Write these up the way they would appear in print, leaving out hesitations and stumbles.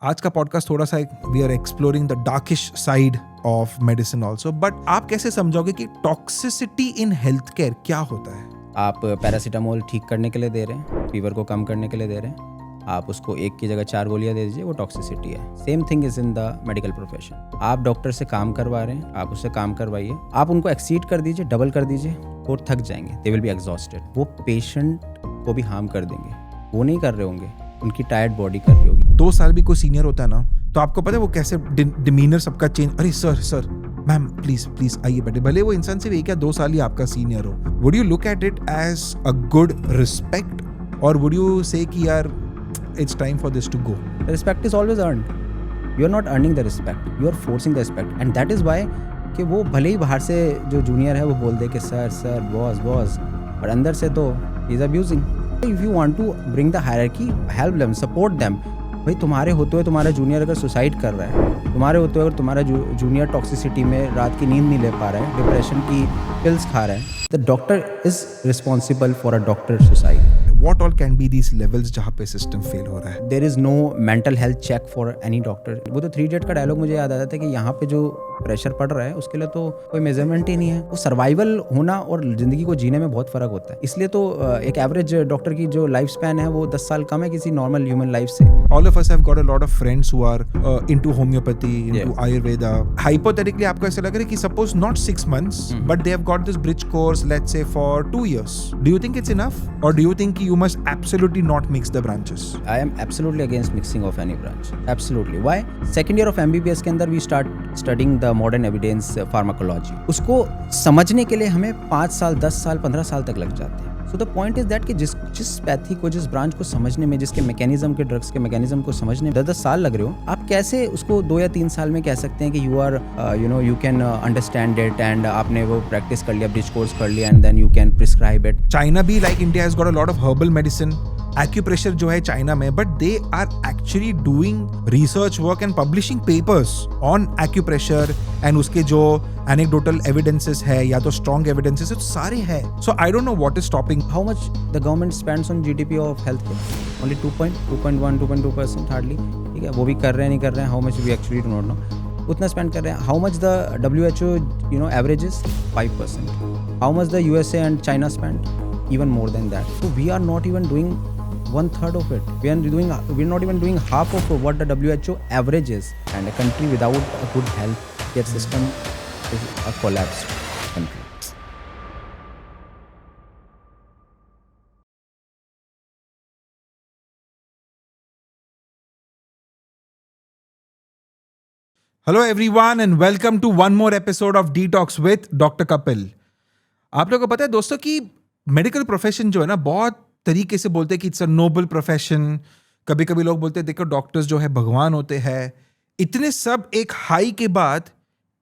आज का पॉडकास्ट थोड़ा सा we are exploring the darkish side of medicine also, but आप कैसे समझोगे कि टॉक्सिसिटी इन हेल्थ केयर क्या होता है? आप पैरासीटामोल ठीक करने के लिए दे रहे हैं, फीवर को कम करने के लिए दे रहे हैं, आप उसको एक की जगह 4 गोलियां दे दीजिए, वो टॉक्सिसिटी है। Same thing is in the medical profession. आप डॉक्टर से काम करवा रहे हैं, आप उससे काम करवाइए, आप उनको एक्सीड कर दीजिए, डबल कर दीजिए, वो थक जाएंगे, दे विल बी एग्जॉस्टेड, वो पेशेंट को भी हार्म कर देंगे। वो नहीं कर रहे होंगे, उनकी टायर्ड बॉडी कर रही होगी। 2 साल भी कोई सीनियर होता है ना, तो आपको पता है वो कैसे डिमीनर सबका चेंज, अरे सर मैम प्लीज आइए बैठे, भले वो इंसान सिर्फ 1 या 2 साल ही आपका सीनियर हो। Would you look at it as a good respect और वुड यू से कि यार it's time for this to go? The respect is always earned. You are not earning the respect. You are forcing the respect. And that is why कि वो भले ही बाहर से जो junior है वो बोल दे कि सर बॉस, और अंदर से तो he is abusing. If you want to bring the hierarchy, help them, support them. भाई तुम्हारे होते हुए तुम्हारा जूनियर अगर सुसाइड कर रहा है, तुम्हारे होते हुए अगर तुम्हारा जूनियर टॉक्सिसिटी में रात की नींद नहीं ले पा रहा है, डिप्रेशन की पिल्स खा रहा है, the doctor is responsible for a doctor suicide. What all can be these levels जहाँ पे सिस्टम फेल हो रहा है? There is no mental health check for any doctor. वो तो 3 इडियट का डायलॉग मुझे याद आता था कि यहाँ पे जो प्रेशर पड़ रहा है उसके लिए तो कोई मेजरमेंट ही नहीं है। वो सर्वाइवल होना और जिंदगी को जीने में बहुत फर्क होता है। इसलिए तो एक एवरेज डॉक्टर की जो लाइफ स्पैन है वो 10 साल कम है किसी नॉर्मल ह्यूमन लाइफ से। All of us have got a lot of friends who are into homeopathy, into Ayurveda. Hypothetically, आपको ऐसा लग रहा है कि suppose not 6 months, but they have got this bridge course, let's say for 2 years. Do you think it's enough, or do you think you must absolutely not mix the branches? I am absolutely against mixing of any branch. Absolutely. Why? Second year of MBBS के अंदर we start studying the modern evidence pharmacology. उसको समझने के लिए हमें 5 साल, 10 साल, 15 साल तक लग जाते हैं। So the point is that कि जिस पैथी को, जिस ब्रांच को समझने में, जिसके मैकेनिज्म के ड्रग्स के मैकेनिज्म को समझने में 10 साल लग रहे हो, आप कैसे उसको 2 या 3 साल में कह सकते हैं कि you are you can understand it and आपने वो प्रैक्टिस कर लिया, ब्रिज कोर्स कर लिया and then you can prescribe it. China भी like India has got a lot of herbal medicine. Acupressure जो है चाइना में, but they are actually doing research work and publishing papers on acupressure and उसके जो anecdotal evidences है या तो strong evidences है, तो सारे हैं। So I don't know what is stopping. How much the government spends on GDP of healthcare? Only 2.1, 2.2% hardly. ठीक है, वो भी कर रहे हैं नहीं कर रहे हैं, how much we actually do not know. उतना स्पेंड कर रहे हैं। How much the WHO averages? 5%. How much the USA and China spend? Even more than that. So we are not even doing 1/3 of it. We're not even doing half of what the WHO average is. And a country without a good healthcare system is a collapsed country. Hello everyone and welcome to one more episode of Detox with Dr. Kapil. आप लोगों को पता है दोस्तों कि medical profession जो है ना, बहुत तरीके से बोलते हैं कि इट्स अ नोबल प्रोफेशन। कभी कभी लोग बोलते हैं देखो डॉक्टर्स जो है भगवान होते हैं। इतने सब एक हाई के बाद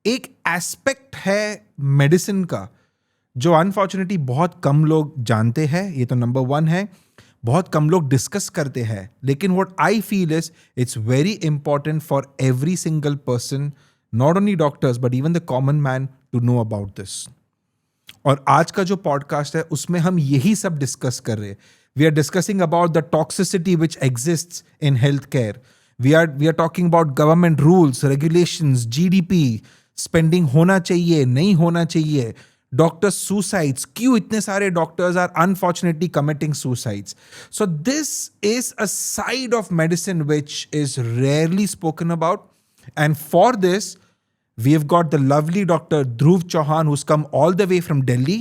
एक एस्पेक्ट है मेडिसिन का जो अनफॉर्चुनेटली बहुत कम लोग जानते हैं। ये तो नंबर 1 है, बहुत कम लोग डिस्कस करते हैं। लेकिन what I feel is it's very important for every single person, not only doctors but even the common man to know about this. और आज का जो पॉडकास्ट है उसमें हम यही सब डिस्कस कर रहे हैं। We are discussing about the toxicity which exists in health care. We are talking about government rules, regulations, GDP, spending होना चाहिए नहीं होना चाहिए, डॉक्टर्स सुसाइड्स, क्यों इतने सारे doctors are unfortunately committing suicides. So this is a side of medicine which is rarely spoken about, and for this we have got the lovely Dr. Dhruv Chauhan who's come all the way from Delhi.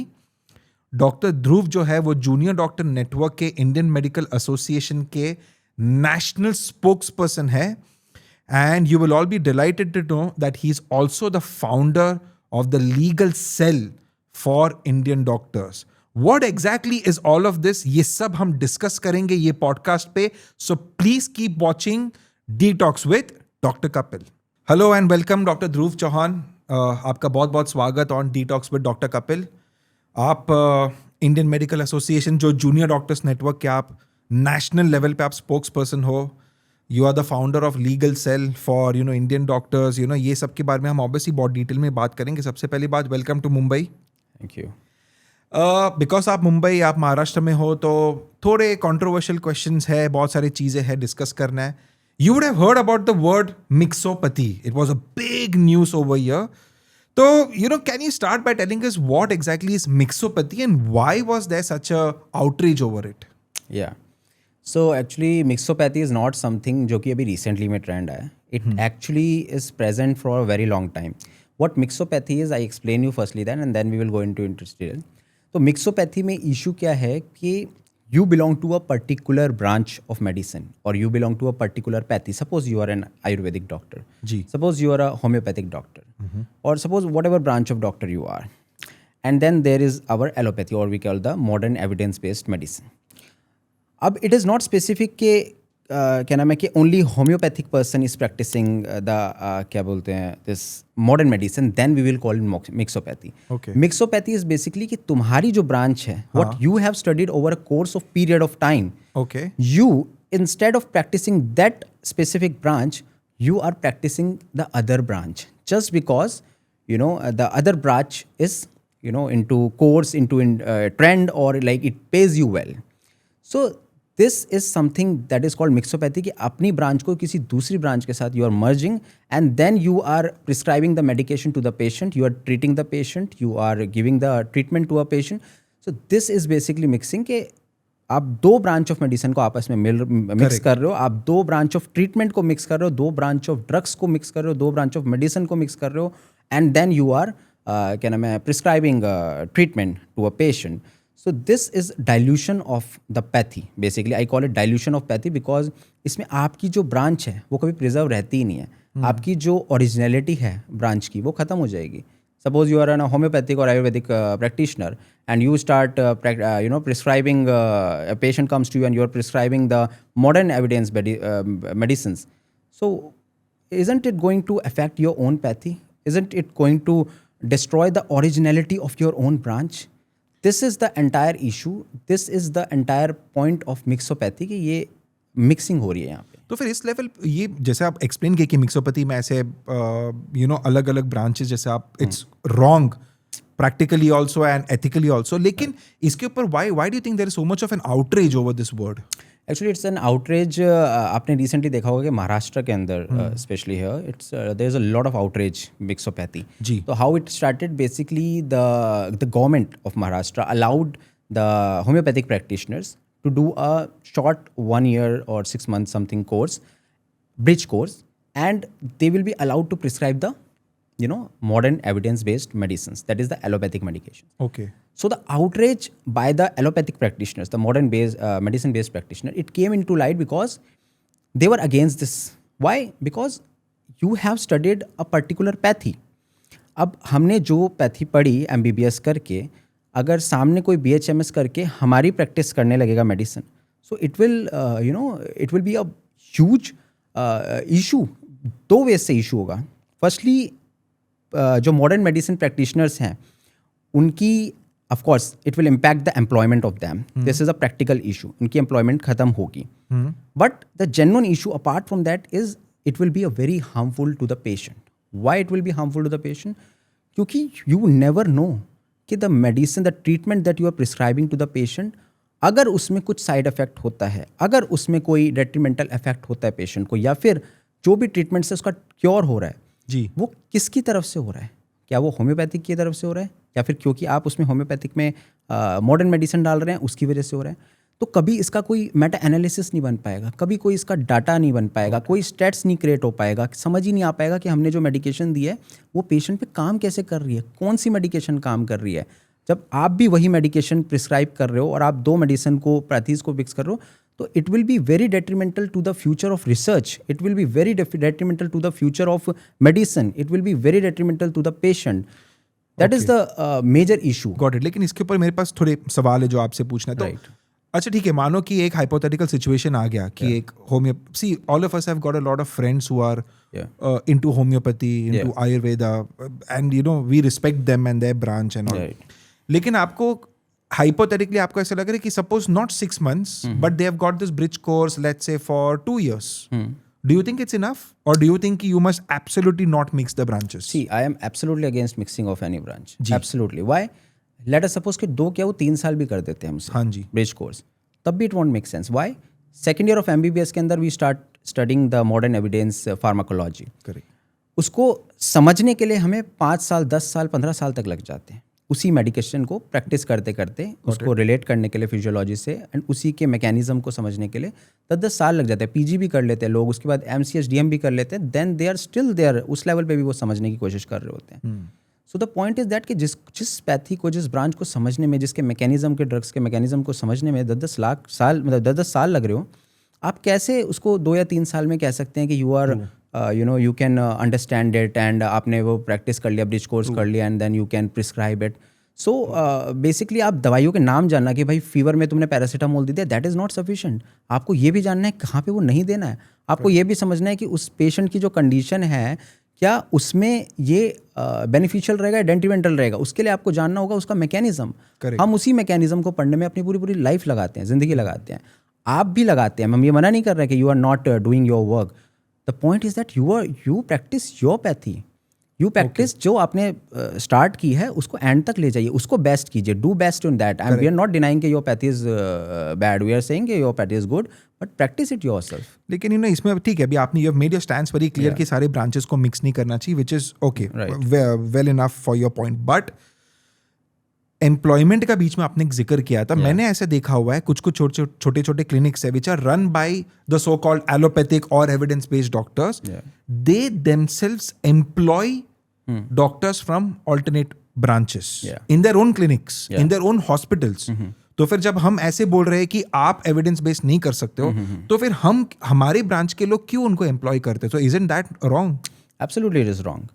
Dr. Dhruv जो है वो junior doctor network के Indian medical association के national spokesperson है, and you will all be delighted to know that he is also the founder of the legal cell for Indian doctors. What exactly is all of this? ये सब हम discuss करेंगे ये podcast पे, so please keep watching Detox with Dr. Kapil. Hello and welcome doctor Dhruv Chauhan. आपका बहुत बहुत स्वागत on detox with doctor Kapil. आप इंडियन मेडिकल एसोसिएशन जो जूनियर डॉक्टर्स नेटवर्क के आप नेशनल लेवल पे आप स्पोक्स पर्सन हो। You are the founder of legal cell for Indian doctors. ये सब के बारे में हम ऑब्वियसली बहुत डिटेल में बात करेंगे। सबसे पहली बात, welcome to Mumbai. Thank you. Because आप मुंबई, आप महाराष्ट्र में हो, तो थोड़े कॉन्ट्रोवर्शियल क्वेश्चंस है, बहुत सारी चीज़ें हैं डिस्कस करना है। You would have heard about the word mixopathy. It was a big news over here. So, can you start by telling us what exactly is mixopathy and why was there such a outrage over it? Yeah. So actually mixopathy is not something जो कि अभी recently में trend आया. It actually is present for a very long time. What mixopathy is, I explain you firstly then and then we will go into detail. तो mixopathy में issue क्या है कि you belong to a particular branch of medicine or you belong to a particular pathy. Suppose you are an Ayurvedic doctor. जी. Suppose you are a homeopathic doctor. Or suppose whatever branch of doctor you are. And then there is our allopathy or we call the modern evidence-based medicine. अब it is not specific कि क्या नाम है कि only homeopathic person is practising the क्या बोलते हैं this modern medicine then we will call it mixopathy. Okay. Mixopathy is basically कि तुम्हारी जो ब्रांच है what you have studied over a course of period of time, Okay. you instead of practicing that specific branch you are practicing the other branch just because the other branch is into course into trend or like it pays you well. So this is something that is called mixopathy कि अपनी branch को किसी दूसरी branch के साथ you are merging and then you are prescribing the medication to the patient, you are treating the patient, you are giving the treatment to a patient. So this is basically mixing कि आप दो branch of medicine को आपस में mix कर रहे हो, आप दो ब्रांच ऑफ ट्रीटमेंट को मिक्स कर रहे हो, दो ब्रांच ऑफ ड्रग्स को मिक्स कर रहे हो, दो ब्रांच ऑफ मेडिसिन को मिक्स कर रहे हो एंड देन यू आर क्या नाम है prescribing treatment to a patient. So this is dilution of the pathy. Basically I call it dilution of pathy because इसमें आपकी जो ब्रांच है वो कभी प्रिजर्व रहती ही नहीं है. आपकी जो ओरिजिनलिटी है ब्रांच की वो खत्म हो जाएगी. Suppose you are a homeopathic or Ayurvedic practitioner and you start prescribing, a patient comes to you and you are prescribing the modern evidence medicines. So isn't it going to affect your own pathy? Isn't it going to destroy the originality of your own branch? This is the entire issue. This is the entire point of mixopathy कि ये mixing हो रही है यहाँ पे. तो फिर इस लेवल ये जैसे आप एक्सप्लेन किए कि मिक्सोपैथी में ऐसे अलग अलग ब्रांचेस जैसे आप it's wrong practically also and ethically also, लेकिन इसके ऊपर why do you think there is so much of an outrage over this word? Actually it's an outrage. आपने रिसेंटली देखा होगा कि महाराष्ट्र के अंदर specially here it's there is a lot of outrage mixopathy. जी. तो how it started basically the government of Maharashtra allowed the homeopathic practitioners to do a short 1 year or 6 months something course, bridge course, and they will be allowed to prescribe the modern evidence based medicines, that is the allopathic medication. Okay. So the outrage by the allopathic practitioners, the modern medicine based practitioner, it came into light because they were against this. Why? Because you have studied a particular pathy. अब हमने जो pathy पढ़ी MBBS करके अगर सामने कोई BHMS करके हमारी प्रैक्टिस करने लगेगा medicine, so it will be a huge issue. दो वे से इशू होगा. फर्स्टली जो मॉडर्न मेडिसिन प्रैक्टिशनर्स हैं उनकी of course it will impact the employment of them. This is a practical issue. उनकी एम्प्लॉयमेंट खत्म होगी. But the genuine issue apart from that is it will be a very harmful to the patient. Why it will be harmful to the patient? क्योंकि you never know कि the medicine the treatment that you are prescribing to the patient, अगर उसमें कुछ side effect होता है, अगर उसमें कोई डेट्रीमेंटल इफेक्ट होता है पेशेंट को, या फिर जो भी ट्रीटमेंट से उसका क्योर हो रहा है जी, वो किसकी तरफ से हो रहा है? क्या वो होम्योपैथिक की तरफ से हो रहा है या फिर क्योंकि आप उसमें होम्योपैथिक में मॉडर्न मेडिसिन डाल रहे हैं उसकी वजह से हो रहा है? तो कभी इसका कोई मेटा एनालिसिस नहीं बन पाएगा, कभी कोई इसका डाटा नहीं बन पाएगा, कोई स्टेट्स नहीं क्रिएट हो पाएगा, समझ ही नहीं आ पाएगा कि हमने जो मेडिकेशन दी है वो पेशेंट पे काम कैसे कर रही है, कौन सी मेडिकेशन काम कर रही है. जब आप भी वही मेडिकेशन प्रिस्क्राइब कर रहे हो और आप दो मेडिसिन को पैथीज को मिक्स कर रहे हो, तो it will be very detrimental to the future of research, it will be very detrimental to the future of medicine, it will be very detrimental to the patient. That is the major issue. Got it. लेकिन इसके ऊपर मेरे पास थोड़े सवाल है जो आपसे पूछना है. तो Right. अच्छा ठीक है, मानो कि एक हाइपोथेटिकल सिचुएशन आ गया कि एक see all of us have got a lot of friends who are into homeopathy, into Ayurveda, and we respect them and their branch and all. लेकिन आपको हाइपोथेटिकली आपको ऐसा लग रहा है कि suppose not 6 months but they have got this bridge course let's say for 2 years. Do you think it's enough, or do you think you must absolutely not mix the branches? See, I am absolutely against mixing of any branch. Absolutely. Why? Let us suppose कि 2 क्या वो 3 साल भी कर देते हैं हमसे. हाँ जी. ब्रिज कोर्स, तब भी it won't make sense. Why? Second year of MBBS के अंदर we start studying the modern evidence pharmacology, correct, उसको समझने के लिए हमें 5 साल 10 साल 15 साल तक लग जाते हैं उसी मेडिकेशन को प्रैक्टिस करते करते, उसको रिलेट करने के लिए फिजियोलॉजी से, एंड उसी के मैकेनिज्म को समझने के लिए 10-10 साल लग जाते हैं। पीजी भी कर लेते हैं लोग, उसके बाद MCH DM भी कर लेते हैं, then they are still there, उस लेवल पे भी वो समझने की कोशिश कर रहे होते हैं। So the point is that कि जिस पैथी को, जिस ब्रांच को समझने में, जिसके मैकेनिज्म के, ड्रग्स के मैकेनिज्म को समझने में 10-10 लाख साल, मतलब 10-10 साल लग रहे हो, आप कैसे उसको 2 या 3 साल में कह सकते हैं कि you are you can understand it, and आपने वो प्रैक्टिस कर लिया, ब्रिज कोर्स कर लिया, and then you can prescribe it. So basically आप दवाइयों के नाम जानना कि भाई फीवर में तुमने पैरासीटामोल दे दिया, दैट इज़ नॉट सफिशिएंट। आपको ये भी जानना है कहाँ पे वो नहीं देना है, आपको ये भी समझना है कि उस पेशेंट की जो कंडीशन है क्या उसमें ये बेनिफिशियल रहेगा या डेट्रीमेंटल रहेगा, उसके लिए आपको जानना होगा उसका मैकेनिज्म। हम उसी मैकेनिज्म को पढ़ने में अपनी पूरी पूरी लाइफ लगाते हैं, ज़िंदगी लगाते हैं, आप भी लगाते हैं। हम ये मना नहीं कर रहे कि you are not doing your work. The point is that you practise your pathy, you practise जो आपने स्टार्ट की है उसको एंड तक ले जाइए, उसको बेस्ट कीजिए, do best in that. And we are not denying कि your pathy is bad, we are saying कि your pathy is good, but practice it yourself. लेकिन इसमें ठीक है, अभी आपने you have made your stands very clear कि सारे ब्रांचेस को मिक्स नहीं करना चाहिए, which is okay, well enough for your point. But employment का बीच में आपने एक जिक्र किया था, मैंने ऐसे देखा हुआ है कुछ छोटे छोटे क्लिनिक्स है which are run by the so called allopathic और evidence based doctors, they themselves employ doctors from alternate branches in their own clinics, in their own hospitals. तो फिर जब हम ऐसे बोल रहे हैं कि आप एविडेंस बेस्ड नहीं कर सकते हो, तो फिर हम हमारे ब्रांच के लोग क्यों उनको एम्प्लॉय करते हैं? So isn't that wrong? Absolutely it is wrong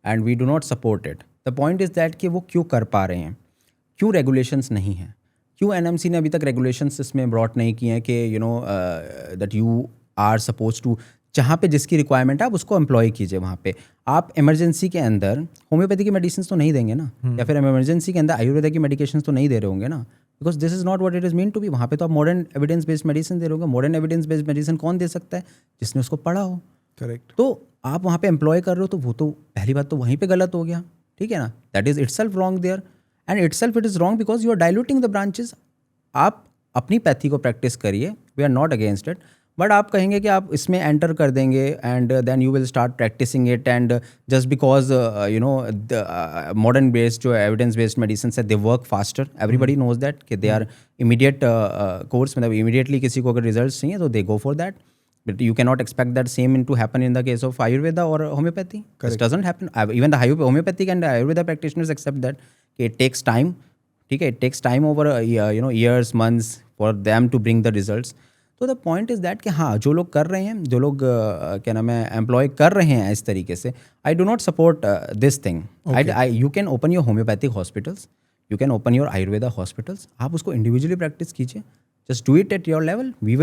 and we do not support it. The point is that कि वो क्यों कर पा रहे हैं, क्यों रेगुलेशंस नहीं हैं, क्यों NMC ने अभी तक रेगुलेशंस इसमें ब्रॉट नहीं किए हैं कि that you are supposed to, जहाँ पे जिसकी रिक्वायरमेंट है आप उसको एम्प्लॉय कीजिए। वहाँ पे आप इमरजेंसी के अंदर होम्योपैथी की मेडिसिन तो नहीं देंगे ना, या फिर इमरजेंसी के अंदर आयुर्वेदा की मेडिकेशन तो नहीं दे रहे होंगे ना, because this is not what it is mean to be. वहाँ पे तो आप मॉडर्न एविडेंस बेस्ड मेडिसिन दे रहे होंगे। मॉडर्न एविडेंस बेस्ड मेडिसिन कौन दे सकता है? जिसने उसको पढ़ा हो। करेक्ट। तो आप वहाँ पे एम्प्लॉय कर रहे हो तो वो तो पहली बात तो वहीं पे गलत हो गया, ठीक है ना। That is itself wrong there, and itself it is wrong because you are diluting the branches. आप अपनी पैथी को प्रैक्टिस करिए, we are not against it, but आप कहेंगे कि आप इसमें एंटर कर देंगे and then you will start practicing it, and just because modern based जो एविडेंस बेस्ड मेडिसिन है they work faster, everybody knows that कि दे आर इमीडिएट कोर्स, मतलब इमीडिएटली किसी को अगर रिजल्ट चाहिए तो they go for that, but you cannot expect that same to happen in the case of Ayurveda or homeopathy. This doesn't happen. Even the homeopathic and Ayurveda practitioners accept that it takes time. ठीक है, it takes time over years, months for them to bring the results. तो the point is that कि हाँ, जो लोग कर रहे हैं, जो लोग क्या नाम है एम्प्लॉय कर रहे हैं इस तरीके से, I do not support this thing. You can open your homeopathic hospitals, you can open your Ayurveda hospitals, आप उसको इंडिविजुअली प्रैक्टिस कीजिए, just do it at your level. We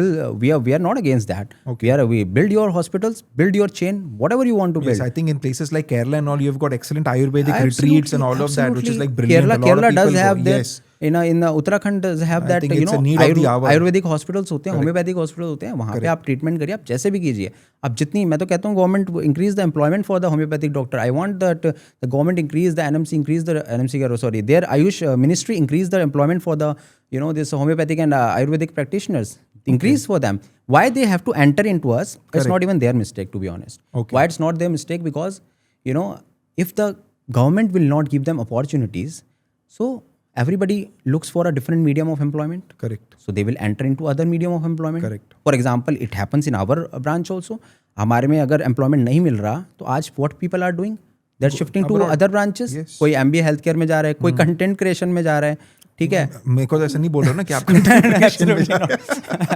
are not against that. Okay. We build your hospitals, build your chain, whatever you want to build. Yes, I think in places like Kerala and all, you've got excellent Ayurvedic retreats and all of that, which is like brilliant. Kerala does have that. In Uttarakhand does have that, Ayurvedic hospitals होते हैं, homeopathic hospitals होते हैं, वहाँ पे आप treatment करिए, आप जैसे भी कीजिए। अब जितनी, मैं तो कहता हूँ government increase the employment for the homeopathic doctor. I want that the government increase the NMC, there AYUSH ministry increase the employment for the this homeopathic and Ayurvedic practitioners, increase for them. Why they have to enter into us? It's not even their mistake, to be honest. Why it's not their mistake? Because if the government will not give them opportunities, so everybody looks for a different medium of employment. Correct. So they will enter into other medium of employment. Correct. For example, it happens in our branch also. हमारे में अगर employment नहीं मिल रहा तो आज what people are doing? They're shifting to other branches. Yes. कोई MBA healthcare में जा रहा है, कोई content creation में जा रहा है, ठीक है। मेरे को तो ऐसा नहीं बोल रहा ना कि आप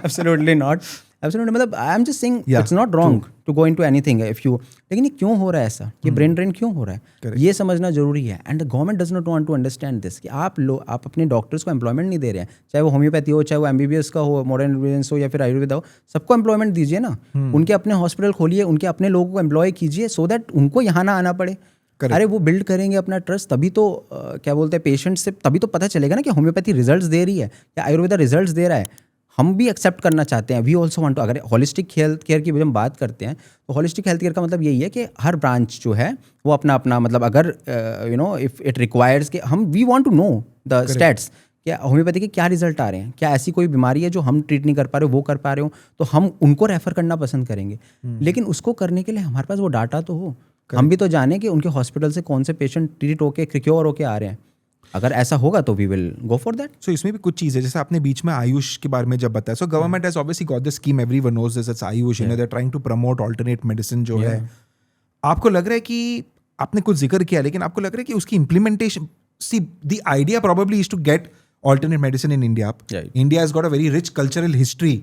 Absolutely not. मतलब I am just saying it's not wrong to go into anything if you, लेकिन ये क्यों हो रहा है ऐसा, ये ब्रेन ड्रेन क्यों हो रहा है, ये समझना जरूरी है। And the government does not want to understand this कि आप अपने डॉक्टर्स को एम्प्लॉयमेंट नहीं दे रहे हैं, चाहे वो होम्योपैथी हो, चाहे वो MBBS का हो, मॉडर्न एविडेंस हो, या फिर आयुर्वेदा हो, सबको एम्प्लॉयमेंट दीजिए ना। उनके अपने हॉस्पिटल खोलिए, उनके अपने लोगों को एम्प्लॉय कीजिए, सो दैट उनको यहाँ ना आना पड़े। अरे वो बिल्ड करेंगे अपना ट्रस्ट, तभी तो क्या बोलते हैं पेशेंट से, तभी तो पता चलेगा ना कि होम्योपैथी रिजल्ट्स दे रही है या आयुर्वेदा रिजल्ट्स दे रहा है। हम भी एक्सेप्ट करना चाहते हैं, वी ऑल्सो वांट टू। अगर होलिस्टिक हेल्थ केयर की हम बात करते हैं तो होलिस्टिक हेल्थ केयर का मतलब यही है कि हर ब्रांच जो है वो अपना अपना, मतलब अगर इफ इट रिक्वायर्स कि हम we want to know the stats क्या होम्योपैथी के क्या रिजल्ट आ रहे हैं, क्या ऐसी कोई बीमारी है जो हम ट्रीट नहीं कर पा रहे हो, वो कर पा रहे हो, तो हम उनको रेफर करना पसंद करेंगे। लेकिन उसको करने के लिए हमारे पास वो डाटा तो हो, हम भी तो जाने कि उनके हॉस्पिटल से कौन से पेशेंट ट्रीट होके क्योर होके आ रहे हैं। अगर ऐसा होगा तो we will go for that. So इसमें भी कुछ चीज़ है, जैसे आपने बीच में आयुष के बारे में जब बताया, so government has obviously got the scheme, everyone knows this, it's AYUSH, you know, they are trying to promote alternate medicine जो है। आपको लग रहा है कि आपने कुछ जिक्र किया, लेकिन आपको लग रहा है कि उसकी implementation, see the idea probably is to get alternate medicine in India. Right. India has got a very rich cultural history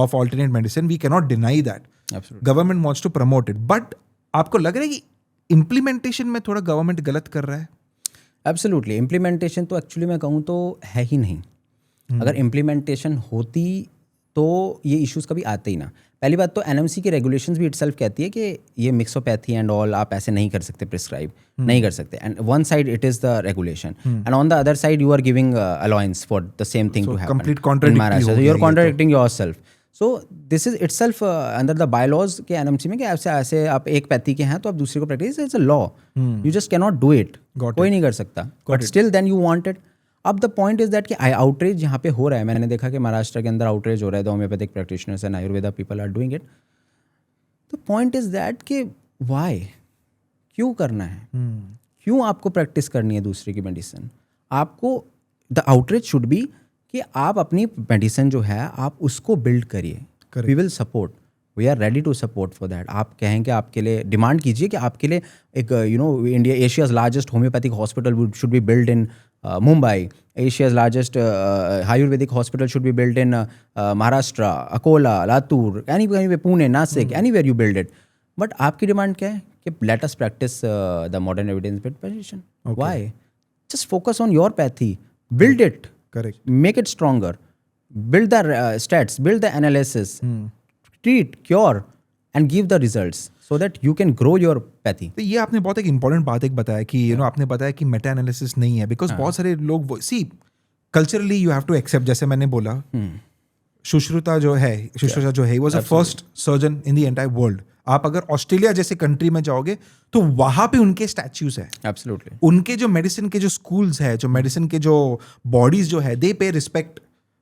of alternate medicine. We cannot deny that. Absolutely. Government wants to promote it. But आपको लग रहा है कि implementation में थोड़ा government गलत कर रहा है? Absolutely. Implementation तो एक्चुअली मैं कहूँ तो है ही नहीं। अगर इम्प्लीमेंटेशन होती तो ये इश्यूज कभी आते ही ना। पहली बात तो एनएमसी की रेगुलेशंस भी इटसेल्फ कहती है कि ये मिक्सोपैथी एंड ऑल आप ऐसे नहीं कर सकते, प्रिस्क्राइब नहीं कर सकते। And one side it is the regulation and on the other side you are giving allowance for the same thing to happen. Complete contradictory, you are contradicting yourself. So this is itself under the bylaws के NMC में कि ऐसे आप एक pathy के हैं तो आप दूसरे को practice, it's a law, you just cannot do it, कोई नहीं कर सकता, but still then you want it. अब द पॉइंट इज दैट कि आउटरीच यहाँ पे हो रहा है। मैंने देखा कि महाराष्ट्र के अंदर आउटरीच हो रहा है, the homeopathic practitioners and Ayurveda people are doing it. The point is that कि वाई, क्यों करना है, क्यों आपको प्रैक्टिस करनी है दूसरे की मेडिसिन? आपको द आउटरीच शुड बी कि आप अपनी मेडिसिन जो है आप उसको बिल्ड करिए, we will support, we are ready to support for that. आप कहें कि आपके लिए डिमांड कीजिए कि आपके लिए एक India Asia's largest homeopathic hospital should be build in Mumbai, Asia's largest Ayurvedic hospital should be built in Maharashtra, Akola, Latur, anywhere, Pune, Nasik, anywhere you build it. But आपकी डिमांड क्या है कि let us practice the modern evidence-based medicine. Why? Just focus on your pathy, build it, correct, make it stronger, build the stats, build the analysis, treat, cure, and give the results. So that you can grow your pathy. तो ये आपने बहुत एक important बात एक बताया कि you no आपने बताया कि मेटा एनालिसिस नहीं है, बिकॉज बहुत सारे लोग see culturally you have to accept, जैसे मैंने बोला सुश्रुता जो है ही was the first surgeon in the entire world. आप अगर ऑस्ट्रेलिया जैसे कंट्री में जाओगे तो वहां पे उनके स्टैच्यूज है, एब्सोल्युटली, उनके जो मेडिसिन के जो स्कूल्स है, जो मेडिसिन के जो बॉडीज जो है, दे पे respect,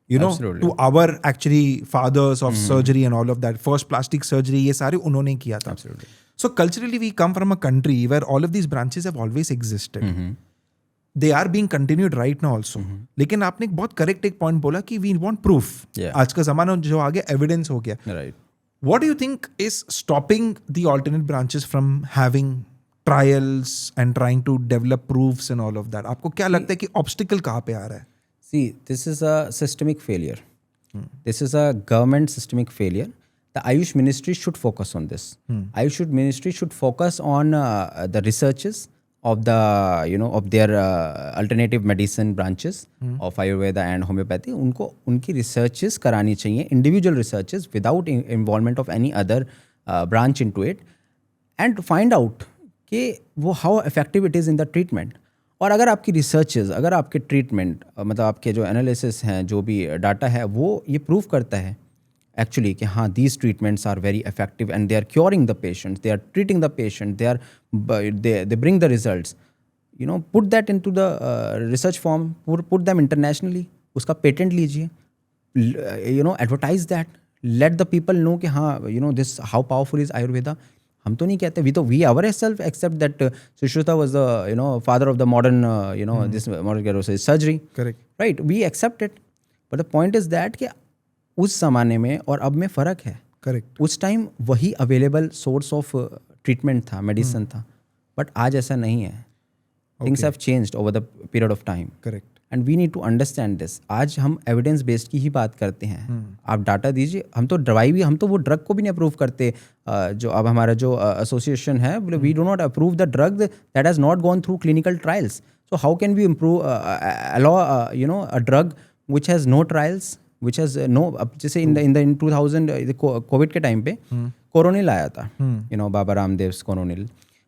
you know, to our actually fathers of surgery and all of that, first plastic surgery, ये सारे उन्होंने किया था. Absolutely. So culturally we come from a country where all of these branches have always existed. They are being continued right now also. लेकिन आपने एक बहुत correct एक पॉइंट बोला कि we want proof. आज का जमाना जो आ गया, एविडेंस हो गया. Right. What do you think is stopping the alternate branches from having trials and trying to develop proofs and all of that? आपको क्या लगता है कि obstacle कहाँ पे आ रहा है? See, this is a systemic failure. This is a government systemic failure. The Ayush Ministry should focus on this. Ayush Ministry should focus on the researches of the, of their alternative medicine branches of Ayurveda and homeopathy. उनको उनकी researches करानी चाहिए, individual researches without involvement of any other branch into it, and find out कि वो how effective it is in the treatment. और अगर आपकी researches, अगर आपके ट्रीटमेंट, मतलब आपके जो एनालिसिस हैं, जो भी डाटा है, वो ये प्रूव करता है एक्चुअली कि हाँ, these treatments are very effective and they are curing the patient, they are treating the patient, they bring the results, put that into the research form, put them internationally, उसका patent लीजिए, advertise that, let the people know कि हाँ, this how powerful is Ayurveda. हम तो नहीं कहते, we ourselves accept that Sushruta was the father of the modern this modern surgery. Correct. Right, we accept it, but the point is that कि उस ज़माने में और अब में फ़र्क है. Correct. उस टाइम वही अवेलेबल सोर्स ऑफ ट्रीटमेंट था, मेडिसिन था, बट आज ऐसा नहीं है. Things have changed over the period of time. Correct. And we need to understand this. आज हम एविडेंस बेस्ड की ही बात करते हैं. आप डाटा दीजिए. हम तो दवाई भी, हम तो वो ड्रग को भी नहीं अप्रूव करते. जो अब हमारा जो एसोसिएशन है, we do not approve the drug that has not gone through clinical trials. So how can we improve allow a drug which has no trials, which has no. अब जैसे इन 2000 कोविड के time पे कोरोनिल आया था, Baba Ramdev Coronil.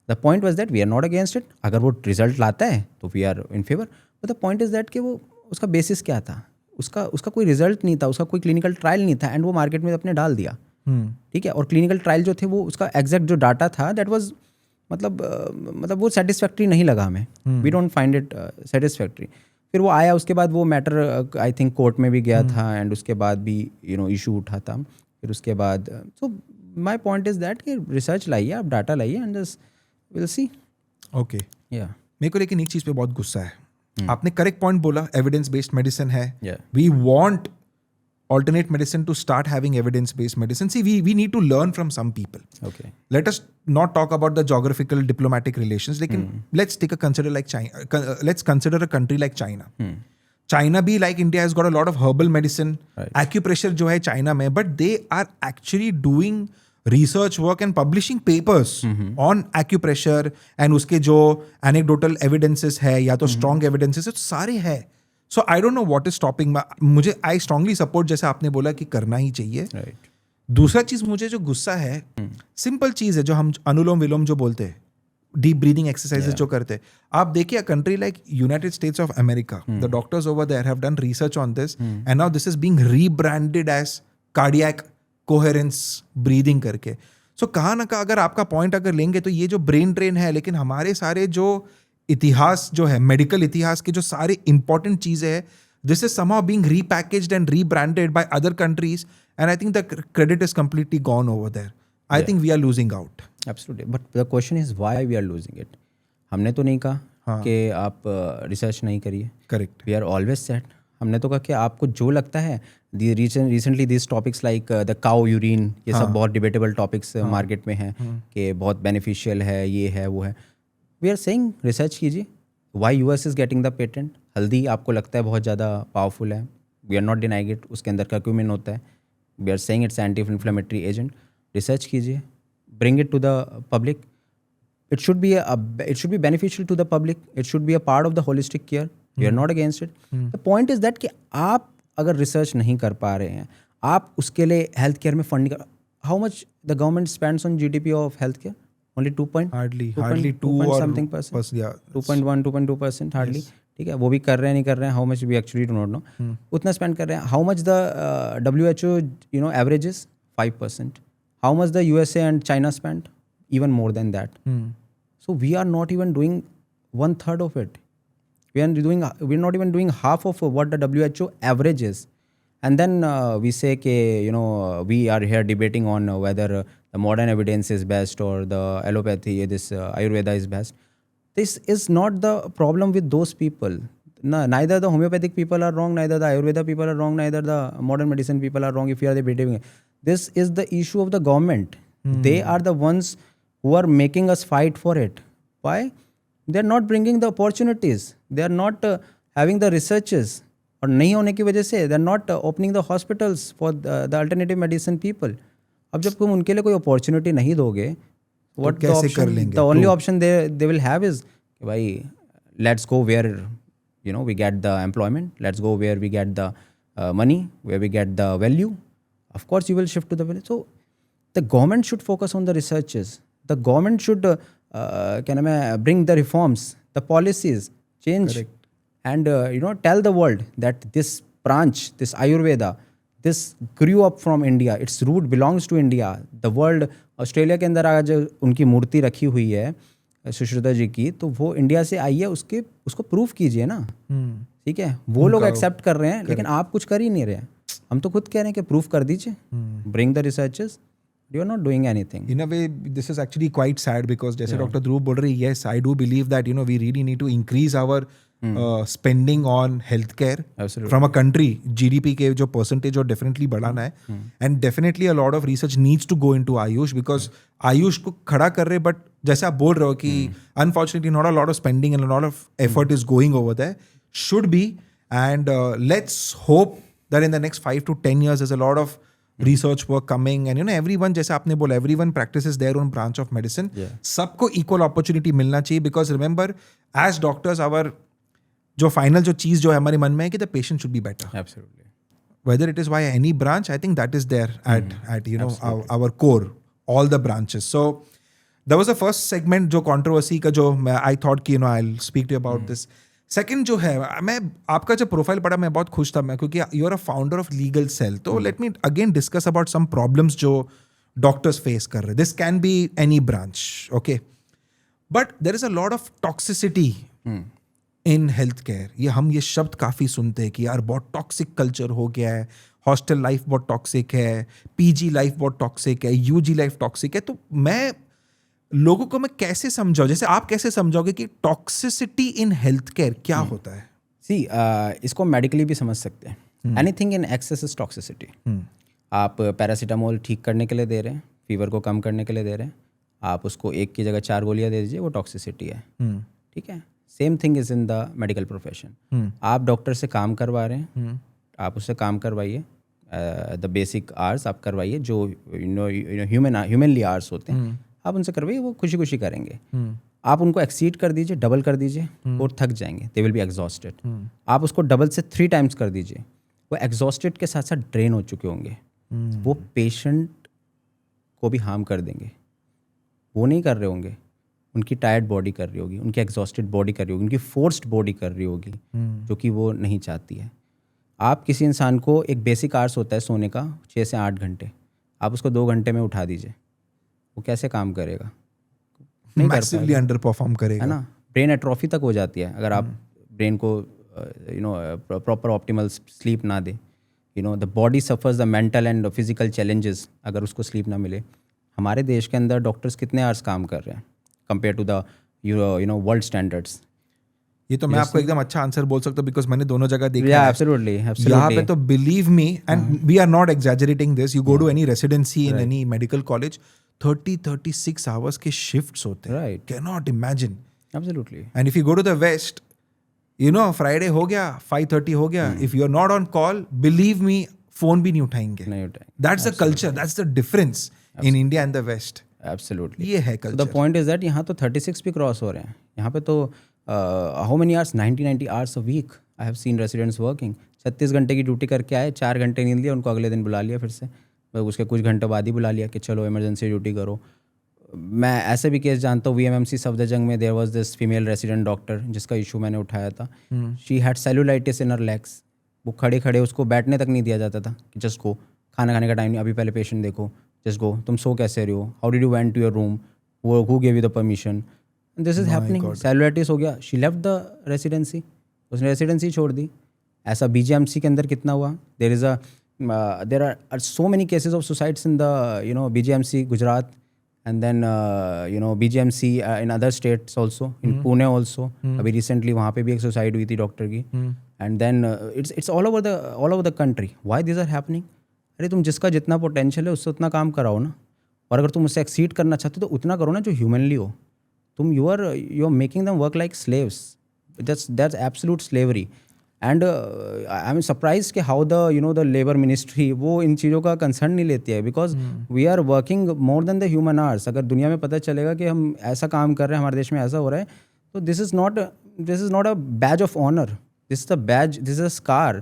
The point was that we are not against it. अगर वो result लाता है तो we are in favour. But the point is that कि वो उसका बेसिस क्या था, उसका कोई रिजल्ट नहीं था, उसका कोई क्लिनिकल ट्रायल नहीं था, एंड वो मार्केट में अपने डाल दिया. ठीक है. और क्लिनिकल ट्रायल जो थे, वो उसका एग्जैक्ट जो डाटा था, दैट वाज मतलब वो सेटिस्फैक्ट्री नहीं लगा हमें. We don't find it satisfactory. फिर वो आया, उसके बाद वो मैटर आई थिंक कोर्ट में भी गया था, एंड उसके बाद भी इशू उठा था। फिर उसके बाद so my point is that कि रिसर्च लाइए, आप डाटा लाइए, and just will see. Okay, या मेरे को लेकिन एक चीज पे बहुत गुस्सा है। आपने करेक्ट पॉइंट बोला, एविडेंस बेस्ड मेडिसिन है। Yeah. We want alternate medicine to start having evidence based medicine. See, we need to learn from some people. Okay, Let us not talk about the geographical diplomatic relations. Lekin let's take a consider like China. Let's consider a country like China. China भी like India has got a lot of herbal medicine. Right. Acupressure जो है China में, but they are actually doing research work and publishing papers on acupressure, and उसके जो anecdotal evidences है या तो strong evidences है, तो सारे है. So I don't know what is stopping. मुझे I strongly support, जैसे आपने बोला कि करना ही चाहिए. राइट, दूसरा चीज मुझे जो गुस्सा है, सिंपल चीज है जो हम अनुलोम विलोम जो बोलते हैं, डीप ब्रीदिंग एक्सरसाइजेस जो करते हैं. आप देखिए country like United States of America, the doctors over there have done research on this, and now this is being rebranded as cardiac coherence breathing करके. सो कहाँ ना कहाँ अगर आपका पॉइंट अगर लेंगे तो ये जो ब्रेन ड्रेन है, लेकिन हमारे सारे जो इतिहास जो है, मेडिकल इतिहास के जो सारे इंपॉर्टेंट चीजें हैं, this is somehow being repackaged and rebranded by other countries, and I think the credit is completely gone over there. I think we are losing out. Absolutely, but the question is why we are losing it. हमने तो नहीं कहा कि आप research नहीं करिए. Correct. We are always set. हमने तो कहा कि आपको जो लगता है, recently this topics like the cow urine, ये सब बहुत डिबेटेबल टॉपिक्स मार्केट में हैं कि बहुत बेनिफिशियल है, ये है वो है. वी आर सेइंग रिसर्च कीजिए. Why US is getting the patent. हल्दी आपको लगता है बहुत ज़्यादा पावरफुल है, we are not denying it, उसके अंदर कर्क्यूमिन होता है. We are saying it's anti inflammatory agent. Research कीजिए, bring it to the public. It should be beneficial to the public. It should be a part of the holistic care. We are not against it. The point is that कि आप अगर research नहीं कर पा रहे हैं, आप उसके लिए हेल्थ केयर में फंड नहीं कर. How much the government spends on GDP of health care? Only 2 hardly 2 or something percent. yeah. 2.1-2.2%. Hardly. ठीक है, वो भी कर रहे हैं नहीं कर रहे हैं, how much we actually do not know. उतना स्पेंड कर रहे हैं. How much the WHO average is 5%. How much the USA and China spent? Even more than that. So we are not even doing 1/3 of it. We're not even doing half of what the WHO average is. And then we say ke, we are here debating on whether the modern evidence is best or the allopathy, this Ayurveda is best. This is not the problem with those people. Neither the homeopathic people are wrong, neither the Ayurveda people are wrong, neither the modern medicine people are wrong if you are debating. This is the issue of the government. They are the ones who are making us fight for it. Why? They are not bringing the opportunities. They are not having the researches. और नहीं होने की वजह से they are not opening the hospitals for the alternative medicine people. अब जब तुम उनके लिए कोई opportunity नहीं दोगे, what the option? The only option they will have is भाई let's go where we get the employment. Let's go where we get the money, where we get the value. Of course, you will shift to the village. So, the government should focus on the researches. The government should bring the reforms, the policies, change, Correct. and tell the world that this branch, this Ayurveda, this grew up from India. Its root belongs to India. The world, Australia के अंदर आज उनकी मूर्ति रखी हुई है सुश्रुता जी की, तो वो इंडिया से आई है, उसको प्रूफ कीजिए ना. ठीक है, वो लोग एक्सेप्ट कर रहे हैं, लेकिन आप कुछ कर ही नहीं रहे हैं. हम तो खुद कह रहे हैं कि प्रूफ कर दीजिए, bring the researches. You are not doing anything. In a way, this is actually quite sad because जैसे डॉक्टर ध्रुव बोल रही, yes, I do believe that we really need to increase our spending on healthcare. Absolutely. From a country. GDP के जो percentage और definitely बढ़ाना है, and definitely a lot of research needs to go into Ayush because Ayush को खड़ा कर रहे, but जैसे आप बोल रहे हो कि unfortunately not a lot of spending and a lot of effort is going over there. Should be, and let's hope that in the next 5 to 10 years there's a lot of research work coming, and everyone, जैसे आपने बोला, everyone practices their own branch of medicine. सबको equal opportunity मिलना चाहिए because remember, as doctors, our जो final जो चीज़ जो है हमारे मन में है कि the patient should be better. Absolutely. Whether it is via any branch, I think that is there at our core, all the branches. So that was the first segment जो controversy का जो I thought कि I'll speak to you about this. Second जो है, मैं आपका जब profile पढ़ा मैं बहुत खुश था, मैं क्योंकि you are a founder of legal cell. तो let me again discuss about some problems जो डॉक्टर्स फेस कर रहे हैं. This can be any branch, okay, but there is a lot of toxicity in health care, ये शब्द काफ़ी सुनते हैं कि यार बहुत टॉक्सिक कल्चर हो गया है, हॉस्टल लाइफ बहुत टॉक्सिक है, पीजी लाइफ बहुत टॉक्सिक है, यूजी लाइफ टॉक्सिक है। तो मैं लोगों को मैं कैसे समझाऊं, जैसे आप कैसे समझाओगे कि टॉक्सिसिटी इन हेल्थ केयर क्या होता है? सी इसको मेडिकली भी समझ सकते हैं। Anything in excess is toxicity. आप पैरासीटामोल ठीक करने के लिए दे रहे हैं, फीवर को कम करने के लिए दे रहे हैं, आप उसको एक की जगह 4 गोलियां दे दीजिए, वो टॉक्सिसिटी है। ठीक है, same thing is in the medical profession. आप डॉक्टर से काम करवा रहे हैं, आप उससे काम करवाइए, द बेसिक आवर्स आप करवाइए, जो ह्यूमनली आवर्स होते हैं, आप उनसे करवाइए, वो खुशी खुशी करेंगे। आप उनको एक्सीड कर दीजिए, डबल कर दीजिए, वो थक जाएंगे, दे विल बी एग्जॉस्टेड। आप उसको डबल से 3 टाइम्स कर दीजिए, वो एग्जॉस्टेड के साथ साथ ड्रेन हो चुके होंगे, वो पेशेंट को भी हार्म कर देंगे। वो नहीं कर रहे होंगे, उनकी टायर्ड बॉडी कर रही होगी, उनकी एग्जॉस्टेड बॉडी कर रही होगी, उनकी फोर्स्ड बॉडी कर रही होगी, जो कि वो नहीं चाहती है। आप किसी इंसान को, एक बेसिक आवर्स होता है सोने का 6 से 8 घंटे, आप उसको 2 घंटे में उठा दीजिए, वो कैसे काम करेगा? नहीं कर मैसिवली अंडर परफॉर्म करेगा, है ना। ब्रेन एट्रोफी तक हो जाती है अगर आप ब्रेन को प्रॉपर ऑप्टिमल स्लीप ना दे। The body suffers the mental and physical challenges अगर उसको स्लीप ना मिले। हमारे देश के अंदर डॉक्टर्स कितने आवर्स काम कर रहे हैं compare to the world standards? ये तो मैं आपको एकदम अच्छा आंसर बोल सकता हूँ, बिकॉज मैंने दोनों जगह देखा है। एब्सोल्युटली, यहाँ पे तो believe me, and we are not exaggerating this, you go to any residency in any medical college, 30-36 hours के शिफ्ट्स होते हैं। Right. Can not imagine. Absolutely. And if you go to the west, Friday हो गया, 5:30 हो गया, if you are not on call, believe me, phone भी नहीं उठाएंगे। That's the culture, that's the difference in India and the west. Absolutely, ये है culture. The point is that यहाँ तो 36 भी क्रॉस हो रहे हैं। यहाँ पे तो how many hours, 90 hours a week I have seen residents working. 36 घंटे की ड्यूटी करके आए, 4 घंटे नींद लिया, उनको अगले दिन बुला लिया फिर से, उसके कुछ घंटे बाद ही बुला लिया कि चलो इमरजेंसी ड्यूटी करो। मैं ऐसे भी केस जानता हूँ, VMMC सफदरजंग में there was this female resident doctor जिसका इशू मैंने उठाया था। She had cellulitis in her legs. वो खड़े खड़े उसको बैठने तक नहीं दिया जाता था कि जस्ट गो, खाना खाने का टाइम नहीं, अभी पहले पेशेंट देखो, जस्ट गो। तुम सो कैसे रहे हो, how did you went to your room, वो who give you the permission, this is happening. Cellulitis हो गया, शी लेफ्ट द रेसिडेंसी, उसने रेसिडेंसी छोड़ दी। ऐसा BGMC के अंदर कितना हुआ? there are so many cases of suicides in the BGMC Gujarat, and then BGMC in other states also, in Pune also. अभी recently वहाँ पे भी एक सुसाइड हुई थी डॉक्टर की। and then it's all over the country. Why these are happening? अरे तुम जिसका जितना पोटेंशियल है उससे उतना काम कराओ ना, और अगर तुम उससे एक्सीड करना चाहते हो तो उतना करो ना जो ह्यूमनली हो। तुम you are making them work like slaves, that's absolute slavery. And I am surprise कि हाउ द लेबर मिनिस्ट्री वो इन चीज़ों का कंसर्न नहीं लेती है, because we are working more than the human hours. अगर दुनिया में पता चलेगा कि हम ऐसा काम कर रहे हैं, हमारे देश में ऐसा हो रहा है, तो this is not a badge of honour, this is a badge, this is a scar.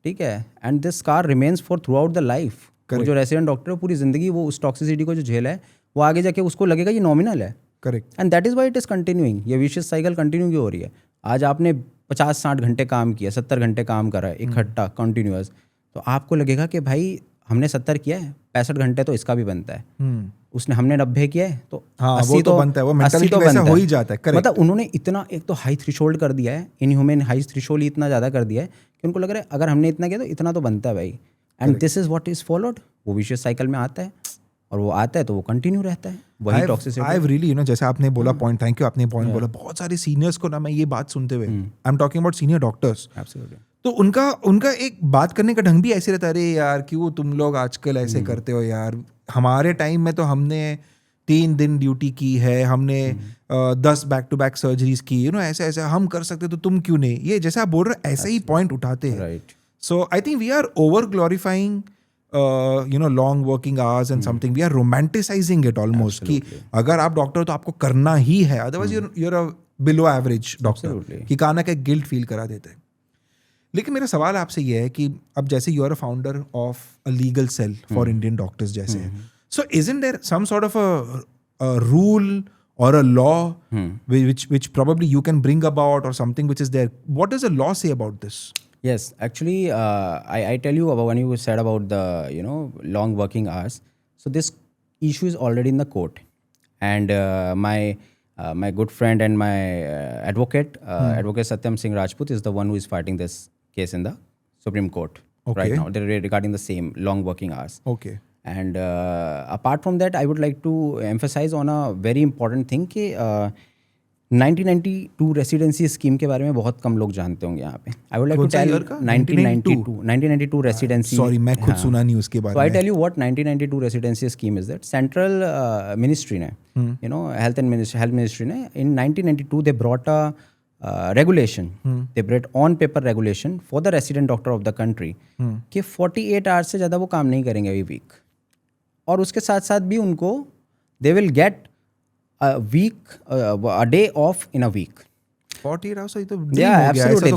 ठीक है, and this scar remains for throughout the life. जो रेसिडेंट डॉक्टर है पूरी ज़िंदगी वो उस टॉक्सिसिटी को जो झेला है, वो आगे जाके उसको लगेगा ये नॉमिनल है। Correct. And that is Y it is continuing. ये विशियस साइकिल कंटिन्यू क्यों हो रही है? आज आपने 50-60 घंटे काम किया, 70 घंटे काम करा है इकट्ठा कंटिन्यूअस, तो आपको लगेगा कि भाई हमने 70 किया है, 65 घंटे तो इसका भी बनता है। उसने हमने 90 किया है तो 80 तो बनता है, वो मेंटालिटी वैसा हो ही जाता है। मतलब उन्होंने इतना एक तो हाई थ्रेशोल्ड कर दिया है, इनह्यूमन हाई थ्रेशोल्ड इतना ज़्यादा कर दिया है कि उनको लग रहा है अगर हमने इतना किया तो इतना तो बनता है भाई। And this is what is followed. वो विशियस साइकिल में आता है, और वो आता है तो वो कंटिन्यू रहता है वही टॉक्सिसिटी। आई रियली जैसे आपने बोला पॉइंट, थैंक यू, आपने पॉइंट बोला। बहुत सारे सीनियर्स को ना मैं ये बात सुनते हुए, I am talking about senior doctors, तो उनका एक बात करने का ढंग भी ऐसे रहता है, अरे यार क्यों तुम लोग आजकल ऐसे करते हो यार, हमारे टाइम में तो हमने 3 दिन ड्यूटी की है, हमने 10 बैक टू बैक सर्जरीज की, ऐसे ऐसे हम कर सकते तो तुम क्यों नहीं। ये जैसे आप बोल रहे हो ऐसा ही पॉइंट उठाते हैं। So I think we are over glorifying long working hours and something, we are romanticizing it almost, कि अगर आप डॉक्टर हो तो आपको करना ही है, otherwise you're a below average doctor, कि कहाँ ना कहीं गिल्ट फील करा देते हैं। लेकिन मेरा सवाल आपसे ये है कि अब जैसे you are a founder of a legal cell for Indian doctors जैसे, so isn't there some sort of a rule or a law which probably you can bring about, or something which is there? What does the law say about this? Yes, actually, I tell you about when you said about the long working hours. So this issue is already in the court, and my my good friend and my advocate, Advocate Satyam Singh Rajput, is the one who is fighting this case in the Supreme Court right now. They're regarding the same long working hours. Okay. And apart from that, I would like to emphasize on a very important thing कि 1992 residency scheme के बारे में बहुत कम लोग जानते होंगे यहाँ पे. I would like to tell 1992 residency. Sorry, मैं खुद सुना नहीं उसके बारे में. So I tell you what 1992 residency scheme is that. Central ministry ने, health ministry ने, in 1992 they brought a regulation. They brought on paper regulation for the resident doctor of the country कि 48 hours से ज़्यादा वो काम नहीं करेंगे अभी वीक. और उसके साथ साथ भी उनको they will get a day off in a week. 48 hours तो Yeah, absolutely.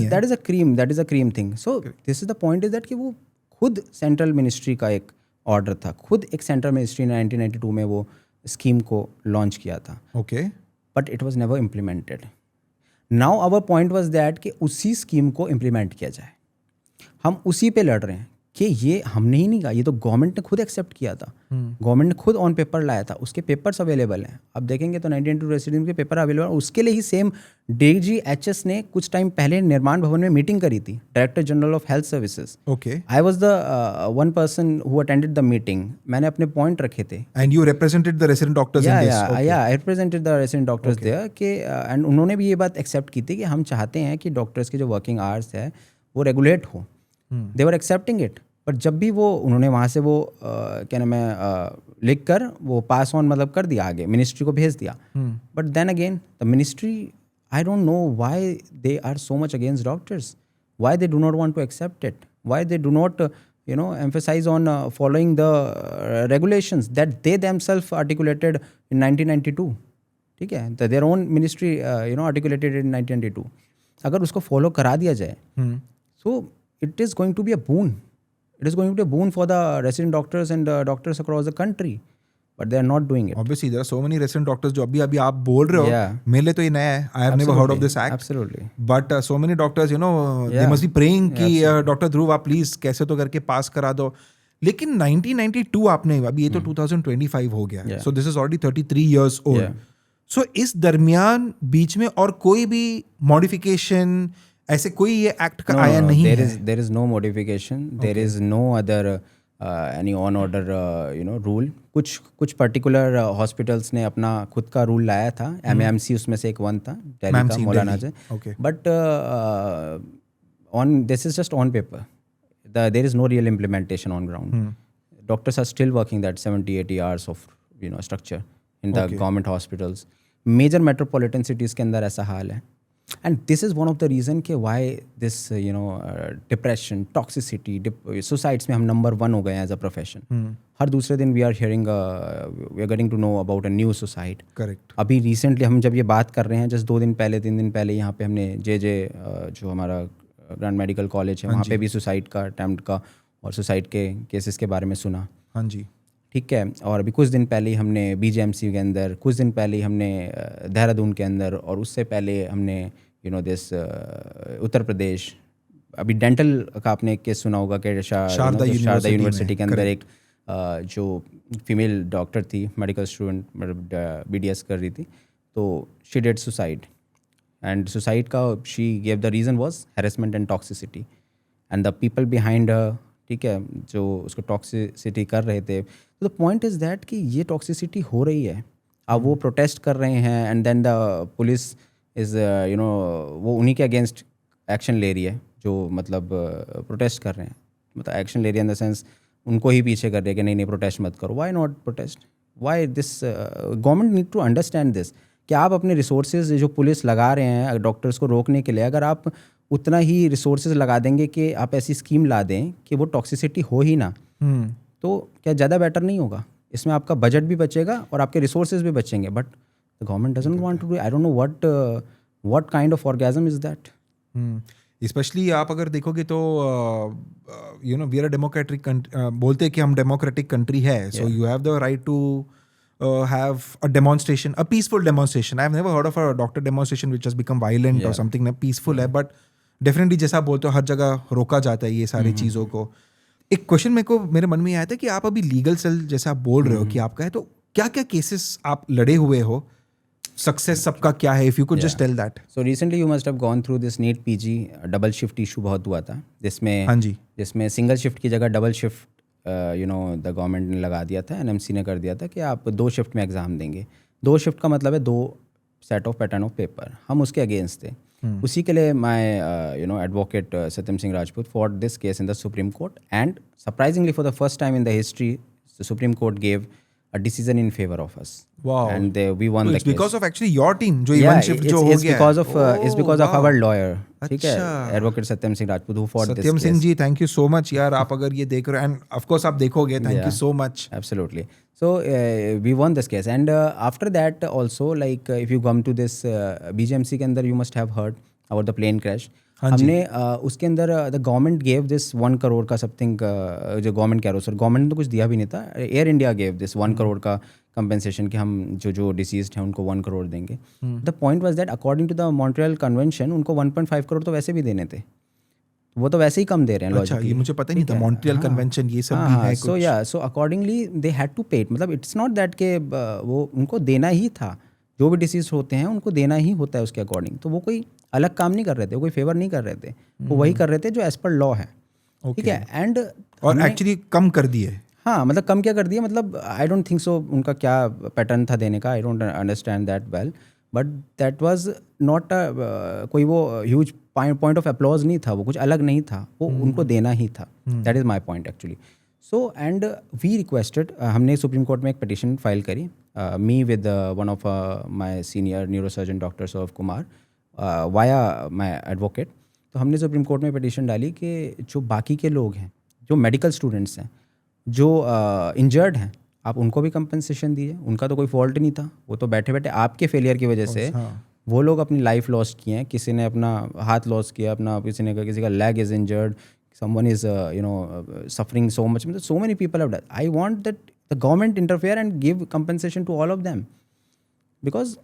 That is a cream thing. So this is the point is that कि वो खुद सेंट्रल मिनिस्ट्री का एक ऑर्डर था. खुद एक सेंट्रल मिनिस्ट्री ने 1992 में वो स्कीम को लॉन्च किया था. Okay. But it was never implemented. Now our point was that कि उसी स्कीम को इम्प्लीमेंट किया जाए. हम उसी पे लड़ रहे हैं कि ये हमने ही नहीं कहा, ये तो गवर्नमेंट ने खुद एक्सेप्ट किया था. गवर्नमेंट ने खुद ऑन पेपर लाया था, उसके पेपर्स अवेलेबल हैं. अब देखेंगे तो 1992 रेसिडेंट के पेपर अवेलेबल हैं. उसके लिए ही सेम DGHS ने कुछ टाइम पहले निर्माण भवन में मीटिंग करी थी, director general of health services. Okay. I was the one person who attended the meeting. मैंने अपने पॉइंट रखे थे. And you represented the resident doctors in this. I represented the resident doctors there कि and उन्होंने भी ये बात accept की थी कि हम चाहते हैं कि डॉक्टर्स के जो वर्किंग आवर्स है वो रेगुलेट हो. दे वर एक्सेप्टिंग इट. बट जब भी वो उन्होंने वहाँ से वो क्या नाम है लिख कर वो पास ऑन मतलब कर दिया, आगे मिनिस्ट्री को भेज दिया. But then again the ministry, I don't know why they are so much against doctors. Why they do not want to accept it. Why they do not emphasize on following the regulations that they themselves articulated in 1992. ठीक है, their own ministry articulated in 1992. अगर उसको follow करा दिया जाए, so it is going to be a boon. It is going to be a boon for the resident doctors and doctors across the country, but they are not doing it. Obviously, there are so many resident doctors जो अभी आप बोल रहे हो. Yeah. मेरे लिए तो ये नया है. I have never heard of this act. Absolutely. But so many doctors, they must be praying कि डॉक्टर ध्रुव आप प्लीज कैसे तो करके पास करा दो. लेकिन 1992 आपने, अभी ये तो 2025 हो गया. Yeah. So this is already 33 years old. Yeah. So इस दरमियान बीच में और कोई भी मॉडिफिकेशन ऐसे कोई ये एक्ट का आया नहीं है. There is no modification. There is no other any on order rule. कुछ पर्टिकुलर हॉस्पिटल्स ने अपना खुद का रूल लाया था. MAMC उसमें से एक वन था, दिल्ली का, मौलाना से. But on this is just on paper. There is no real implementation on ground. Doctors are still working that 70-80 hours of structure in the government hospitals. Major metropolitan cities के अंदर ऐसा हाल है. And this is one of the reason कि why this depression, toxicity, suicides में हम number 1 हो गए हैं as a profession. हर दूसरे दिन we are hearing we are getting to know about a new suicide. Correct. अभी recently हम जब ये बात कर रहे हैं, just 2 दिन पहले 3 दिन पहले यहाँ पे हमने JJ जो हमारा ग्रैंड मेडिकल कॉलेज है वहाँ पे भी सुसाइड का अटैम्प्ट का और सुसाइड के केसेस के बारे में सुना. हाँ जी. ठीक है. और अभी कुछ दिन पहले ही हमने BGMC के अंदर, कुछ दिन पहले ही हमने देहरादून के अंदर, और उससे पहले हमने दिस उत्तर प्रदेश, अभी डेंटल का आपने एक केस सुना होगा कि शारदा यूनिवर्सिटी के अंदर एक जो फीमेल डॉक्टर थी, मेडिकल स्टूडेंट, मतलब BDS कर रही थी, तो she did suicide. And suicide का she gave the reason was harassment and toxicity and the people behind, ठीक है, जो उसको टॉक्सिसिटी कर रहे थे. तो द पॉइंट इज़ दैट कि ये टॉक्सिसिटी हो रही है. अब वो प्रोटेस्ट कर रहे हैं and then the police is वो उन्हीं के अगेंस्ट एक्शन ले रही है जो मतलब प्रोटेस्ट कर रहे हैं. मतलब एक्शन ले रही है इन द सेंस उनको ही पीछे कर रही है कि नहीं प्रोटेस्ट मत करो. Why not protest? Why this? Government need to understand this कि आप अपने रिसोर्सेज जो पुलिस लगा रहे हैं डॉक्टर्स को रोकने के लिए, अगर आप उतना ही रिसोर्सेज लगा देंगे कि आप ऐसी स्कीम ला दें कि वो टॉक्सिसिटी हो ही ना, तो क्या ज़्यादा बेटर नहीं होगा? इसमें आपका बजट भी बचेगा और आपके रिसोर्सेज भी बचेंगे. But the government doesn't want to do. I don't know what kind of orgasm is that. Specially आप अगर देखोगे तो वी आर अ डेमोक्रेटिक, बोलते हैं कि हम डेमोक्रेटिक कंट्री है, so you have the right to have a demonstration, a peaceful demonstration. I have never heard of a doctor demonstration which has become violent or something. ना peaceful है, but definitely जैसा आप बोलते हो हर जगह रोका जाता है ये सारी चीज़ों को. एक क्वेश्चन मेरे मन में आया था कि आप अभी लीगल सेल जैसा आप बोल रहे हो कि आपका है, तो क्या क्या केसेस आप लड़े हुए हो सक्सेस सबका क्या है, if you could just tell that. So recently you must have gone through this NEET PG double shift issue बहुत हुआ था, हाँ जी. जिसमें सिंगल शिफ्ट की जगह डबल शिफ्ट द गवर्नमेंट ने लगा दिया था, एनएमसी ने कर दिया था कि आप 2 शिफ्ट में एग्ज़ाम देंगे. 2 शिफ्ट का मतलब है 2 set of pattern of paper. हम उसके अगेंस्ट थे. उसी के लिए my advocate Satyam Singh Rajput for this case in the supreme court, and surprisingly for the first time in the history the supreme court gave a decision in favor of us. Wow. And we won So the it's case. because of actually your team जो Yeah, even shift जो हो it's गया because of it's because of wow. our lawyer. ठीक है, अच्छा. Advocate Satyam Singh Rajput who fought this Satyam case. Singh ji, thank you so much यार. आप अगर ये देख रहे हो, एंड ऑफ कोर्स आप देखोगे, thank you so much. Absolutely. So we won this case, and after that also, like if you come to this BGMC के अंदर you must have heard about the plane crash. हमने उसके अंदर the government gave this 1 crore का something, जो government कह रहा हूँ सर, गवर्नमेंट ने तो कुछ दिया भी नहीं था. Air India gave this 1 crore का कंपेंसेशन कि हम जो डिसीज्ड हैं उनको 1 करोड़ देंगे. The point was that according to the Montreal convention उनको 1.5 करोड़ तो वैसे भी देने थे. वो तो वैसे ही कम दे रहे हैं. अच्छा, ये मुझे पता ही नहीं था. मॉन्ट्रियल कन्वेंशन ये सब भी है कुछ. So accordingly they had to pay it. मतलब इट्स नॉट दैट के वो उनको देना ही था. जो भी डिसीज होते हैं उनको देना ही होता है उसके अकॉर्डिंग. तो वो कोई अलग काम नहीं कर रहे थे, कोई फेवर नहीं कर रहे थे. वो वही कर रहे थे जो एज पर लॉ है. ठीक है. एंड और एक्चुअली कम कर दिए. हाँ, मतलब कम क्या कर दिया, मतलब आई डोंट थिंक सो उनका क्या पैटर्न था देने का. I don't understand that well, but that was not कोई वो ह्यूज पॉइंट ऑफ अप्लॉज नहीं था. वो कुछ अलग नहीं था, वो उनको देना ही था. That is my point actually. So and we requested, हमने सुप्रीम कोर्ट में एक पिटिशन फाइल करी, me with one of my senior neurosurgeon doctor Saurabh Kumar via my advocate. तो हमने सुप्रीम कोर्ट में पिटिशन डाली कि जो बाकी के लोग हैं, जो मेडिकल स्टूडेंट्स हैं, जो इंजर्ड हैं, आप उनको भी कंपनसेशन दीजिए. उनका तो कोई फॉल्ट नहीं था. वो तो बैठे बैठे आपके फेलियर की वजह से वो लोग अपनी लाइफ लॉस किए हैं. किसी ने अपना हाथ लॉस किया, अपना किसी का leg is injured, someone is suffering so much. So many people have died. I want that the government interfere and give compensation to all of them, because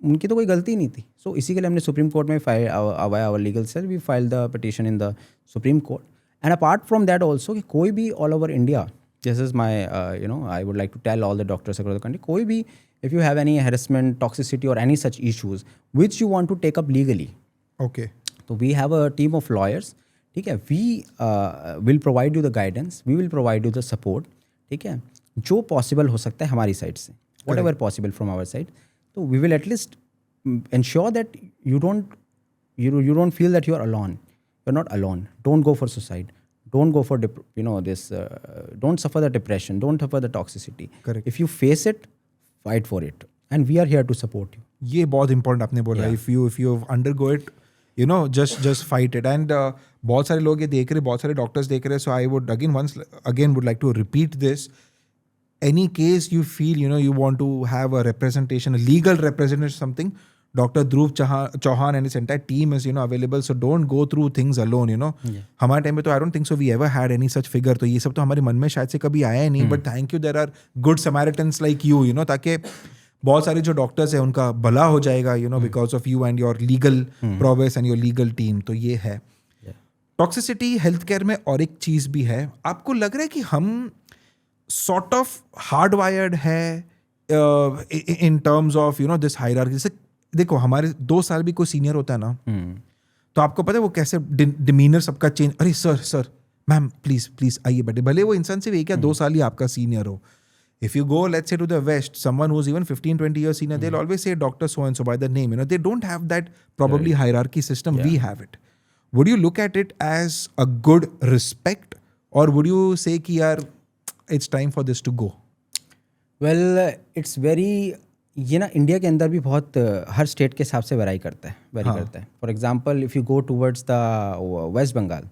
उनकी तो कोई गलती नहीं थी. सो इसी के लिए हमने सुप्रीम कोर्ट में file our legal cell we file the petition in the supreme court. And apart from that also कि कोई भी all over India, this is my I would like to tell all the doctors across the country, कोई भी if you have any harassment, toxicity और any such issues which you want to take up legally, okay, तो we have a team of lawyers. ठीक है. We will provide you the guidance, we will provide you the support. ठीक है. जो possible हो सकता है हमारी साइड से, whatever possible from our side. तो we will at least ensure that you don't feel that you are alone. You're not alone. Don't go for suicide. Don't go for don't suffer the depression. Don't suffer the toxicity. Correct. If you face it, fight for it, and we are here to support you. ये बहुत important आपने बोला. If you undergo it, just fight it. And बहुत सारे लोग ये देख रहे, बहुत सारे डॉक्टर्स देख रहे. So I would again would like to repeat this. Any case you feel you want to have a representation, a legal representation, something, Dr. Dhruv Chauhan and his entire team is available. So don't go through things alone. हमारे time में तो I don't think so we ever had any such figure. तो ये सब तो हमारे मन में शायद से कभी आया ही नहीं. But thank you, there are good Samaritans like you, ताकि बहुत सारे जो डॉक्टर्स हैं उनका भला हो जाएगा, because of you and your legal prowess and your legal team. तो ये है. टॉक्सिसिटी हेल्थ केयर में और एक चीज़ भी है. आपको लग रहा है कि हम sort of hardwired है in terms of this hierarchy. जैसे देखो, हमारे 2 साल भी कोई सीनियर होता है ना, तो आपको पता है वो कैसे डिमीनर सबका चेंज. अरे सर मैम प्लीज आइए बैठे. भले वो इंसान सिर्फ 1 या 2 साल ही आपका सीनियर हो. If you go, let's say, to the West, someone who's even 15-20 years senior, they'll always say Dr. So-and-so by the name. They don't have that probably hierarchy system. Yeah. We have it. Would you look at it as a good respect, or would you say कि यार it's time for this to go? Well, it's very, ये ना India के अंदर भी बहुत हर state के हिसाब से वेरी करता है. For example, if you go towards the West Bengal,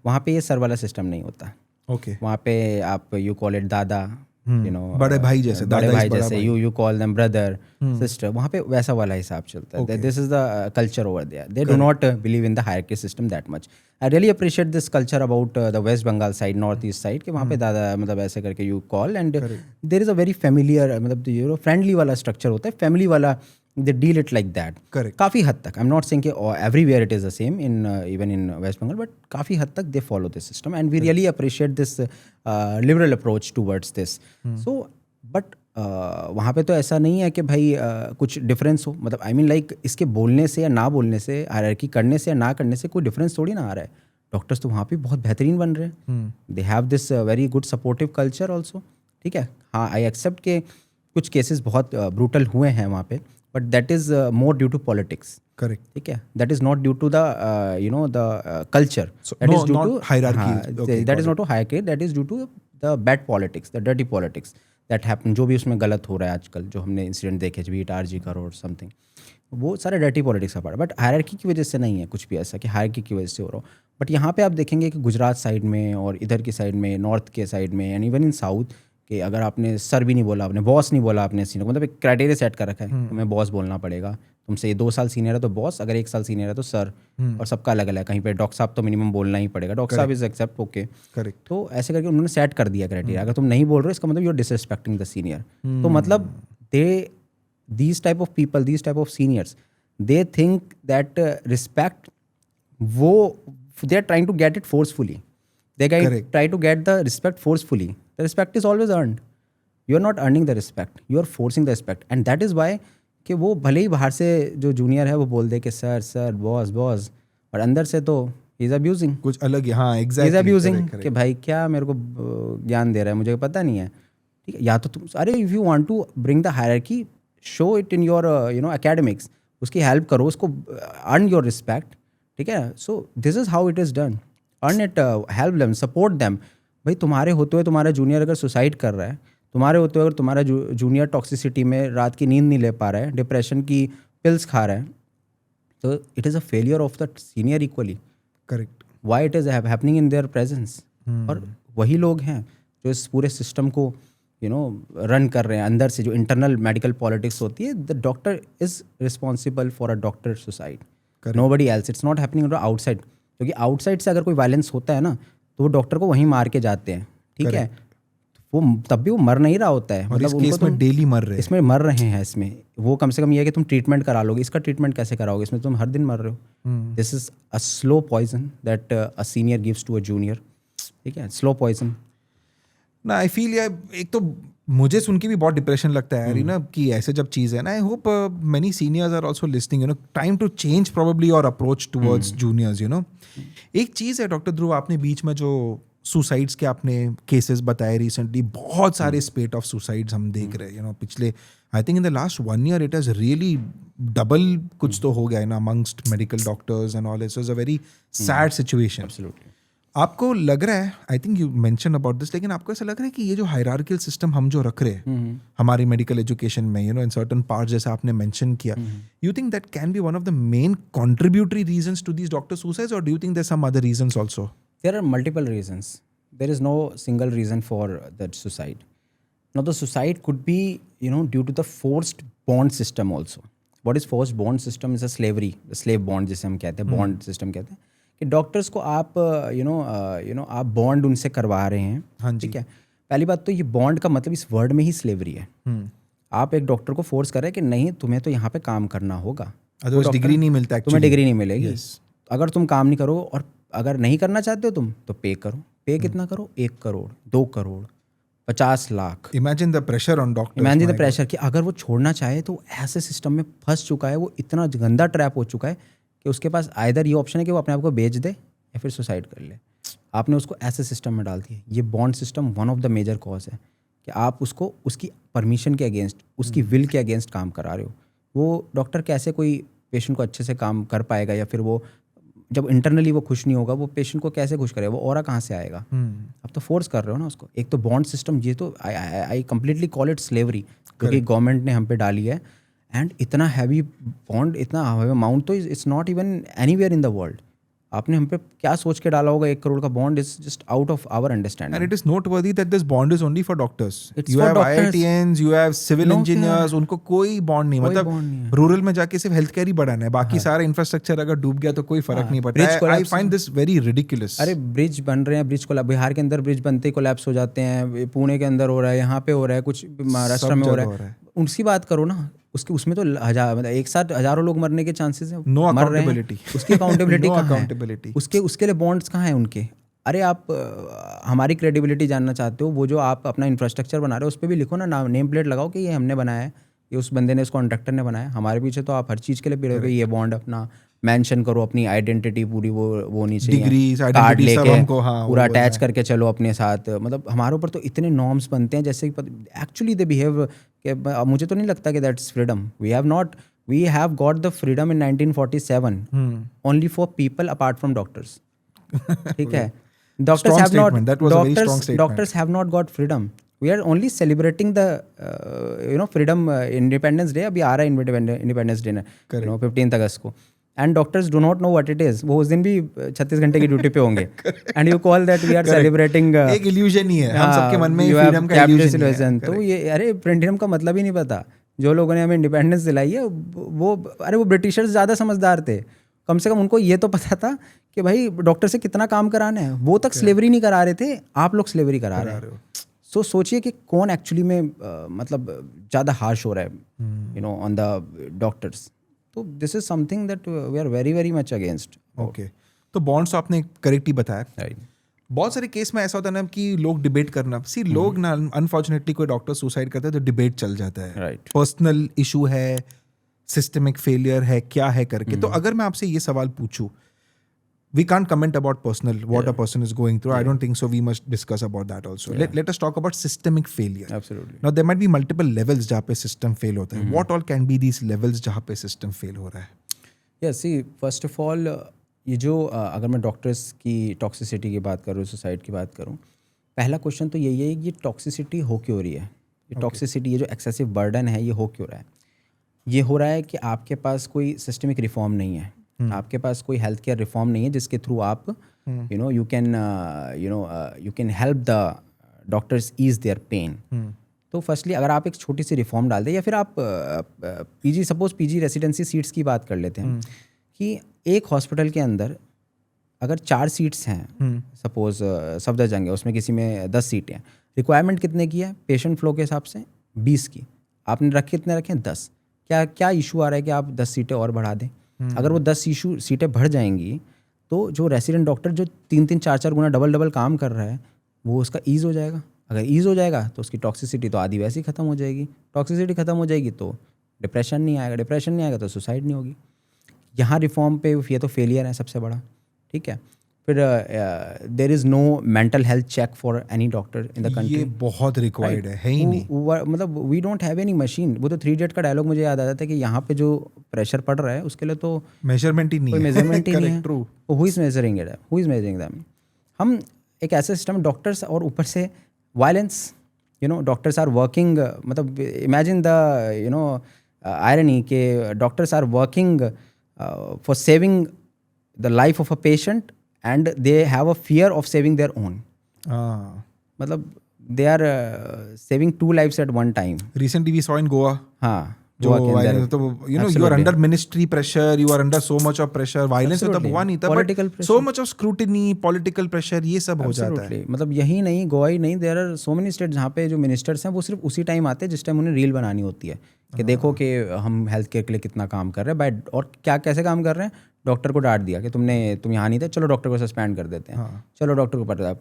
वहाँ पे ये सर वाला सिस्टम नहीं होता. ओके. वहाँ पे आप यू कॉल इट दादा, बड़े भाई जैसे, बड़े भाई जैसे, you call them brother, sister. वहाँ पे वैसा वाला हिसाब चलता है. This is the culture over there. They do not believe in the hierarchy system that much. I really appreciate this culture about the West Bengal side, north east side, कि वहाँ पे दादा मतलब ऐसे करके you call, and there is a very familiar, मतलब friendly वाला structure होता है, फैमिली वाला. They deal it like that. Correct. काफ़ी हद तक. I'm not saying कि everywhere it is the same in even in West Bengal, but काफ़ी हद तक they follow this system, and we really appreciate this liberal approach towards this. So, but वहाँ पे तो ऐसा नहीं है कि भाई कुछ डिफरेंस हो, मतलब आई मीन लाइक इसके बोलने से या ना बोलने से, हायरार्की करने से या ना करने से कोई डिफरेंस थोड़ी ना आ रहा है। डॉक्टर्स तो वहाँ पे बहुत बेहतरीन बन रहे हैं, they have this very good supportive culture also, ठीक है। हाँ, आई एक्सेप्ट के कुछ केसेस बहुत ब्रूटल हुए हैं वहाँ पे, but that is more due to politics, correct, ठीक है। That is not due to the the culture, that is due to hierarchy, that is not to hierarchy, that is due to the bad politics, the dirty politics that happen, जो भी उसमें गलत हो रहा है आजकल, जो हमने इंसिडेंट देखे बीट आरजी का और समथिंग, वो सारा डर्टी पॉलिटिक्स का पार्ट। बट हायरार्की की वजह से नहीं है कुछ भी ऐसा कि हायरार्की की वजह से हो रहा हो। बट यहाँ पे आप देखेंगे कि गुजरात साइड में और इधर की साइड में, नॉर्थ के साइड में, एंड इवन इन साउथ, कि अगर आपने सर भी नहीं बोला, आपने बॉस नहीं बोला, आपने सीनियर, मतलब एक क्राइटेरिया सेट कर रखा है, तुम्हें बॉस बोलना पड़ेगा, तुमसे ये 2 साल सीनियर है तो बॉस, अगर 1 साल सीनियर है तो सर, और सबका अलग अलग है। कहीं पे डॉक्टर साहब तो मिनिमम बोलना ही पड़ेगा, डॉक्टर साहब इज एक्सेप्ट, ओके, करेक्ट। तो ऐसे करके उन्होंने सेट कर दिया क्राइटेरिया। अगर तुम नहीं बोल रहे हो इसका मतलब you are disrespecting the senior. तो मतलब these type of people, these type of seniors, they think that respect, वो they are trying to get it forcefully, they try to get the respect forcefully. The respect is always earned, you are not earning the respect, you are forcing the respect, and that is why कि वो भले ही बाहर से जो junior है वो बोल दे कि सर सर, बॉस बॉस, और अंदर से तो ही इज़ अब्यूजिंग, कुछ अलग, हाँ एग्जैक्टली, इज़ अब्यूजिंग कि भाई क्या मेरे को ज्ञान दे रहा है, मुझे पता नहीं है, ठीक है। या तो तुम, अरे if you want to bring the hierarchy, show it in your academics, उसकी हेल्प करो, उसको अर्न योर रिस्पेक्ट, ठीक है। So this is how it is done, earn it, help them, support them. भाई तुम्हारे होते हुए तुम्हारा जूनियर अगर सुसाइड कर रहा है, तुम्हारे होते हुए अगर तुम्हारा जूनियर टॉक्सिसिटी में रात की नींद नहीं ले पा रहा है, डिप्रेशन की पिल्स खा रहा है, तो it is a failure of the senior equally, correct, Y it is happening in their presence. और वही लोग हैं जो इस पूरे सिस्टम को रन कर रहे हैं अंदर से, जो इंटरनल मेडिकल पॉलिटिक्स होती है। The doctor is responsible for a doctor suicide, nobody else, it's not happening outside. क्योंकि आउटसाइड से अगर कोई वायलेंस होता है ना, तो वो डॉक्टर को वहीं मार के जाते हैं, ठीक है। वो तब भी वो मर नहीं रहा होता है, मतलब उनको तो डेली मर रहे हैं, इसमें मर रहे हैं, इसमें वो कम से कम ये है कि तुम ट्रीटमेंट करा लोगे, इसका ट्रीटमेंट कैसे कराओगे, इसमें तुम हर दिन मर रहे हो। This is a slow poison that a senior gives to a junior, ठीक है, स्लो पॉइजन ना। आई फील यार, एक तो मुझे सुन के भी बहुत डिप्रेशन लगता है यार, ना कि ऐसे जब चीज़ है ना। I hope many seniors are also listening, time to change probably और अप्रोच टुवर्ड्स जूनियर्स, एक चीज़ है डॉक्टर ध्रुव, आपने बीच में जो सुसाइड्स के आपने केसेस बताए रिसेंटली, बहुत सारे स्पेट ऑफ सुसाइड्स हम देख रहे हैं, पिछले I think in the last 1 year it has really double कुछ तो हो गया है ना amongst medical doctors and all. It's a very sad situation. Absolutely. आपको लग रहा है, I think you mention about this, लेकिन आपको ऐसा लग रहा है कि ये जो हायरार्कियल सिस्टम हम जो रख रहे हैं हमारी मेडिकल एजुकेशन में, इन सर्टन पार्ट्स, जैसे आपने मेंशन किया, you think that can be one of the main contributory reasons to these doctor suicides, और do you think there some other reasons also? There are multiple reasons. There is no single reason for that suicide. Now, the suicide could be, due to the forced bond system also. What is forced bond system? Is a slavery, the slave bond जिसे हम कहते हैं, bond system कहते हैं, कि doctors को आप आप बॉन्ड उनसे करवा रहे हैं, हाँ जी, ठीक है। पहली बात तो ये बॉन्ड का मतलब इस वर्ड में ही स्लेवरी है। आप एक डॉक्टर को फोर्स कर रहे हैं कि नहीं, तुम्हें तो यहाँ पे काम करना होगा, अदरवाइज डिग्री नहीं मिलता, तुम्हें डिग्री नहीं मिलेगी। अगर तुम काम नहीं करो, और अगर नहीं करना चाहते हो तुम, तो पे करो। पे कितना करो? 1 crore, 2 crore, 50 lakh. Imagine the pressure on doctor, imagine the pressure कि अगर वो छोड़ना चाहे तो ऐसे सिस्टम में फंस चुका है, वो इतना गंदा ट्रैप हो चुका है कि उसके पास आइदर ये ऑप्शन है कि वो अपने आप को बेच दे या फिर सुसाइड कर ले। आपने उसको ऐसे सिस्टम में डाल दिया। ये bond system one of the major cause है कि आप उसको उसकी परमिशन के अगेंस्ट, उसकी विल के अगेंस्ट काम करा रहे हो। वो डॉक्टर कैसे कोई पेशेंट को अच्छे से काम कर पाएगा, या फिर वो जब इंटरनली वो खुश नहीं होगा, वो पेशेंट को कैसे खुश करेगा? वो ऑरा कहाँ से आएगा? आप तो फोर्स कर रहे हो ना उसको। एक तो बॉन्ड सिस्टम, ये तो I completely call it slavery, क्योंकि गवर्नमेंट ने हम पे डाली है। एंड इतना हैवी बॉन्ड, इतना हैवी अमाउंट, तो it's not even anywhere in the world. आपने हम पे क्या सोच के डाला होगा? 1 करोड़ का bond is just out of our understanding. And it is noteworthy that this bond is only for doctors. It's you for have doctors. IITians, you have civil engineers, उनको कोई बॉन्ड नहीं, कोई मतलब bond नहीं है। रूरल में जाके सिर्फ हेल्थ केयर ही बढ़ाना है, बाकी सारा इंफ्रास्ट्रक्चर अगर डूब गया तो कोई फर्क नहीं Bridge पड़ता। आई collapse find this very ridiculous. अरे ब्रिज बन रहे हैं, ब्रिज को बिहार के अंदर ब्रिज बनते ही कोलैप्स हो जाते हैं, पुणे के अंदर हो रहा है, यहाँ पे हो रहा है, कुछ महाराष्ट्र में हो रहा है। उसकी बात करो ना, उसमें तो मतलब एक साथ हजारों लोग मरने के चांसेस हैं। नो मर रहे हैं। अकाउंटेबिलिटी, उसकी अकाउंटेबिलिटी नो कहाँ है? अकाउंटेबिलिटी। उसके लिए बॉन्ड्स कहाँ हैं उनके? अरे आप हमारी क्रेडिबिलिटी जानना चाहते हो, वो जो आप अपना इंफ्रास्ट्रक्चर बना रहे हो उस पर भी लिखो ना, नेम प्लेट लगाओ कि ये हमने बनाया है, ये उस बंदे ने, उस कॉन्ट्रैक्टर ने बनाया। हमारे पीछे तो आप हर चीज़ के लिए पड़े हो कि ये बॉन्ड अपना मेंशन करो, अपनी आइडेंटिटी पूरी वो होनी चाहिए, Degrees, कार्ड identity सब लेके हमको, हाँ, वो पूरा बोलना अटैच है। करके चलो अपने साथ। मतलब हमारे ऊपर तो इतने नॉर्म्स बनते हैं जैसे एक्चुअली दे बिहेव कि मुझे तो नहीं लगता कि that's freedom. We have got the freedom in 1947 only for people apart from doctors. ठीक है, Strong statement. That was a very strong statement. Doctors have not got freedom. We are only celebrating the freedom independence day. अभी आ रहा है independence day, 15 अगस्त को, and doctors do not know what it is. वो उस दिन भी 36 घंटे की ड्यूटी पे होंगे, and you call that we are celebrating. एक इल्यूजन ही है, हम सबके मन में फ्रीडम का इल्यूजन है। तो ये अरे फ्रीडम का मतलब ही नहीं पता। जो लोगों ने हमें इंडिपेंडेंस दिलाई है वो ब्रिटिशर्स ज़्यादा समझदार थे। कम से कम उनको ये तो पता था कि भाई डॉक्टर से कितना काम कराना है। वो तक स्लेवरी नहीं करा रहे थे, आप लोग स्लेवरी करा रहे हो। सो सोचिए कि कौन एक्चुअली में मतलब ज़्यादा हार्श हो रहा है ऑन द डॉक्टर्स। तो this is something that we are very very much against. Okay, तो बॉन्ड्स आपने करेक्ट ही बताया। बहुत सारे केस में ऐसा होता है ना कि लोग डिबेट करना, लोग ना अनफॉर्चुनेटली कोई डॉक्टर सुसाइड करता है तो डिबेट चल जाता है, राइट। पर्सनल इशू है, सिस्टमिक फेलियर है, क्या है करके। तो अगर मैं आपसे ये सवाल पूछूं, we can't comment about personal what a person is going through. I don't think so. We must discuss about that also. Let us talk about systemic failure. Absolutely. Now there might be multiple levels जहाँ पे system fail होता है. What all can be these levels जहाँ पे system fail हो रहा है? Yeah, see, first of all, ये जो अगर मैं डॉक्टर्स की टॉक्सिसिटी की बात करूँ, सुसाइड की बात करूँ, पहला क्वेश्चन तो यही है कि ये टॉक्सिसिटी हो क्यों रही है। ये टॉक्सिसिटी, ये जो एक्सेसिव बर्डन है, ये हो क्यों रहा है। ये हो रहा है कि आपके पास कोई सिस्टमिक रिफॉर्म नहीं है, आपके पास कोई हेल्थ केयर रिफॉर्म नहीं है जिसके थ्रू आप you can help the doctors ease their pain. तो फर्स्टली अगर आप एक छोटी सी रिफॉर्म डाल दें, या फिर आप पीजी रेसिडेंसी सीट्स की बात कर लेते हैं कि एक हॉस्पिटल के अंदर अगर 4 सीट्स हैं, सपोज सफदरजंग है, उसमें किसी में 10 सीटें हैं, रिक्वायरमेंट कितने की है पेशेंट फ्लो के हिसाब से? 20 की। आपने कितने रखे हैं? 10। क्या इशू आ रहा है कि आप 10 सीटें और बढ़ा दें? अगर वो 10 सीटें बढ़ जाएंगी तो जो रेसिडेंट डॉक्टर जो 3-3, 4-4 गुना डबल काम कर रहा है, वो उसका ईज़ हो जाएगा। अगर ईज़ हो जाएगा तो उसकी टॉक्सिसिटी तो आधी वैसे ही ख़त्म हो जाएगी। टॉक्सिसिटी ख़त्म हो जाएगी तो डिप्रेशन नहीं आएगा, डिप्रेशन नहीं आएगा तो सुसाइड नहीं होगी। यहाँ रिफॉर्म पे ये तो फेलियर है सबसे बड़ा। ठीक है, फिर there is no mental health check for any doctor in the country. ये बहुत रिक्वायर्ड है ही नहीं। मतलब we don't have any machine. वो तो 3 Idiot का डायलॉग मुझे याद आता था कि यहाँ पे जो प्रेशर पड़ रहा है उसके लिए तो मेजरमेंट ही नहीं है, मेजरमेंट ही नहीं है। True. Who is measuring it? Who is measuring them? हम एक ऐसा सिस्टम डॉक्टर्स, और ऊपर से वायलेंस, डॉक्टर्स आर वर्किंग, मतलब इमेजिन द आयरनी के doctors are working for saving the life of a patient and they have a fear of saving their own. मतलब they are saving 2 lives at one time. Recently we saw in Goa. हाँ, जो violence, तो you are under ministry pressure, you are under so much of pressure. Violence तो तब हुआ नहीं था, but so much of scrutiny, political pressure, ये सब हो जाता है। मतलब यही नहीं, गोवा ही नहीं, there are so many states जहाँ पे जो मिनिस्टर्स हैं वो सिर्फ उसी टाइम आते हैं जिस टाइम उन्हें रील बनानी होती है कि देखो कि हम हेल्थ केयर के लिए कितना काम कर रहे हैं। और क्या कैसे काम कर रहे हैं? डॉक्टर को डांट दिया कि तुम यहाँ नहीं थे, चलो डॉक्टर को सस्पेंड कर देते हैं। चलो डॉक्टर को पता है,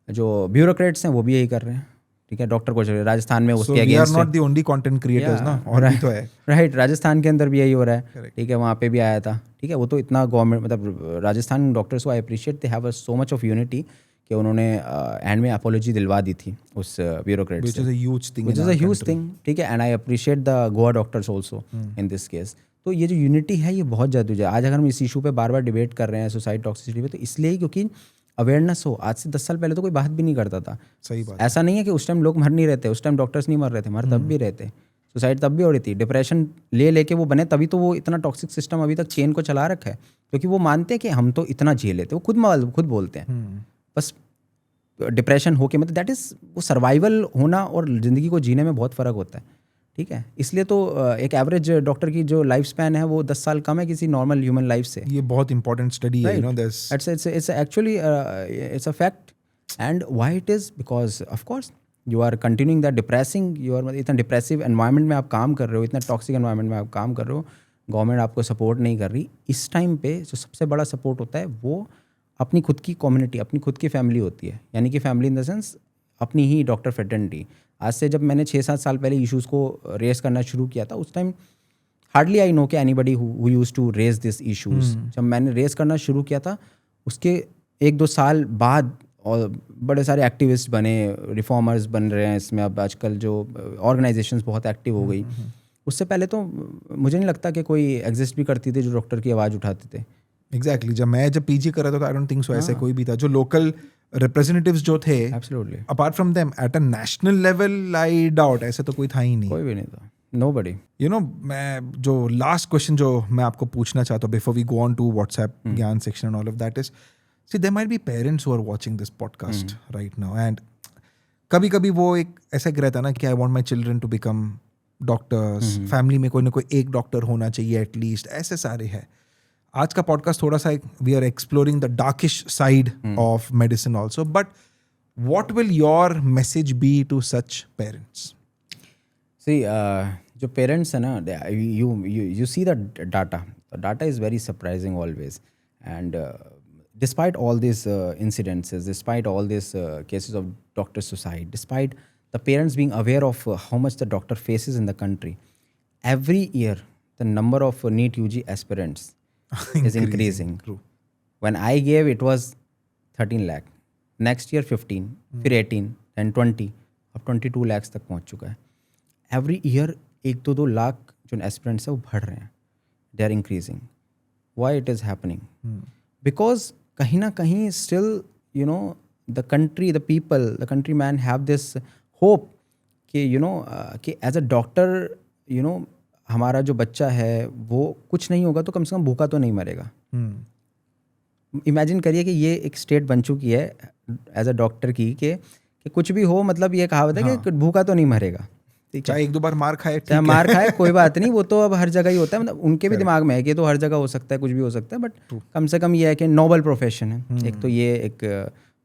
जो ब्यूरोक्रेट्स हैं वो भी यही कर रहे हैं। ठीक है, डॉक्टर को राजस्थान में उसके against, we are not the only content creators ना, और भी तो है। राइट, राजस्थान के अंदर भी यही हो रहा है। ठीक है, वहाँ पे भी आया था। ठीक है, वो तो इतना गवर्नमेंट, मतलब राजस्थान डॉक्टर्स को I appreciate, they have so much of unity कि उन्होंने एंड में अपोलॉजी दिलवा दी थी उस ब्यूरोक्रेट से, which is a huge thing. ठीक है, and I appreciate the Goa doctors also in this case. तो ये जो यूनिटी है ये बहुत ज़्यादा है। आज अगर हम इस इशू पे बार बार डिबेट कर रहे हैं सुसाइड टॉक्सिसिटी पे, तो इसलिए क्योंकि अवेयरनेस हो। आज से 10 साल पहले तो कोई बात भी नहीं करता था। सही बात। ऐसा नहीं है कि उस टाइम लोग मर नहीं रहते, उस टाइम डॉक्टर्स नहीं मर रहे थे, मर तब भी रहते, सुसाइड तब भी हो रही थी, डिप्रेशन लेके वो बने, तभी तो वो इतना टॉक्सिक सिस्टम अभी तक चेन को चला रखा है, क्योंकि वो मानते हैं कि हम तो इतना झेल लेते। वो खुद बोलते हैं बस डिप्रेशन हो के, मतलब दैट इज़, वो सर्वाइवल होना और ज़िंदगी को जीने में बहुत फ़र्क होता है। ठीक है, इसलिए तो एक एवरेज डॉक्टर की जो लाइफ स्पैन है वो 10 साल कम है किसी नॉर्मल ह्यूमन लाइफ से। ये बहुत इंपॉर्टेंट स्टडी है, it's actually it's a fact. And why it is? Because of course you are continuing the depressing, you are, इतना डिप्रेसिव एनवायरनमेंट में आप काम कर रहे हो, इतना टॉक्सिक एनवायरनमेंट में आप काम कर रहे हो, गवर्नमेंट आपको सपोर्ट नहीं कर रही। इस टाइम पे जो सबसे बड़ा सपोर्ट होता है वो अपनी खुद की कम्युनिटी, अपनी खुद की फैमिली होती है, यानी कि फैमिली इन द सेंस अपनी ही डॉक्टर फ्रेटर्निटी। आज से जब मैंने 6-7 साल पहले इश्यूज़ को रेस करना शुरू किया था, उस टाइम हार्डली आई नो कि anybody who use to raise this issues. जब मैंने रेस करना शुरू किया था, उसके 1-2 साल बाद और बड़े सारे एक्टिविस्ट बने, रिफॉर्मर्स बन रहे हैं इसमें। अब आजकल जो ऑर्गेनाइजेशंस बहुत एक्टिव हो गई। उससे पहले तो मुझे नहीं लगता कि कोई एग्जिस्ट भी करती थी जो डॉक्टर की आवाज़ उठाते थे। एग्जैक्टली जब पीजी कर रहा था, आई डोंट थिंक सो ऐसे कोई भी था जो लोकल रिप्रेजेंटेटिव्स जो थे, absolutely apart from them at a national level, I doubt ऐसे तो कोई था ही नहीं। कोई भी नहीं था, नोबडी। यू नो, मैं जो लास्ट क्वेश्चन जो मैं आपको पूछना चाहता हूँ before we go on to WhatsApp gyaan section and all of that is, see there might be parents who are watching this podcast right now, and कभी कभी वो एक ऐसा रहता है ना कि I want my children to become doctors, family में कोई ना कोई एक डॉक्टर होना चाहिए एटलीस्ट, ऐसे सारे हैं। आज का पॉडकास्ट थोड़ा सा we are exploring the darkish side of medicine also, but what will your message be to such parents? See जो पेरेंट्स है ना, you see the data is very surprising always, and despite all these incidences, despite all these cases of doctor suicide, despite the parents being aware of how much the doctor faces in the country, every year the number of NEET UG aspirants is increasing. True. When I gave, it was 13 lakh, next year 15, फिर 18, then 20, अब 22 lakhs तक पहुंच चुका है। Every year 1-2 lakh जो aspirants है वो बढ़ रहे हैं, they are increasing. Why it is happening? Because कहीं ना कहीं still you know the country, the people, the country man have this hope कि यू नो कि as a doctor you know हमारा जो बच्चा है वो कुछ नहीं होगा तो कम से कम भूखा तो नहीं मरेगा। इमेजिन करिए कि ये एक स्टेट बन चुकी है एज अ डॉक्टर की कि कुछ भी हो, मतलब ये कहावत है कि भूखा तो नहीं मरेगा। चाहे 1-2 बार मार खाए, चाहे मार खाए कोई बात नहीं, वो तो अब हर जगह ही होता है। मतलब उनके भी दिमाग में है कि तो हर जगह हो सकता है, कुछ भी हो सकता है, बट कम से कम ये है कि नोबल प्रोफेशन है। एक तो ये एक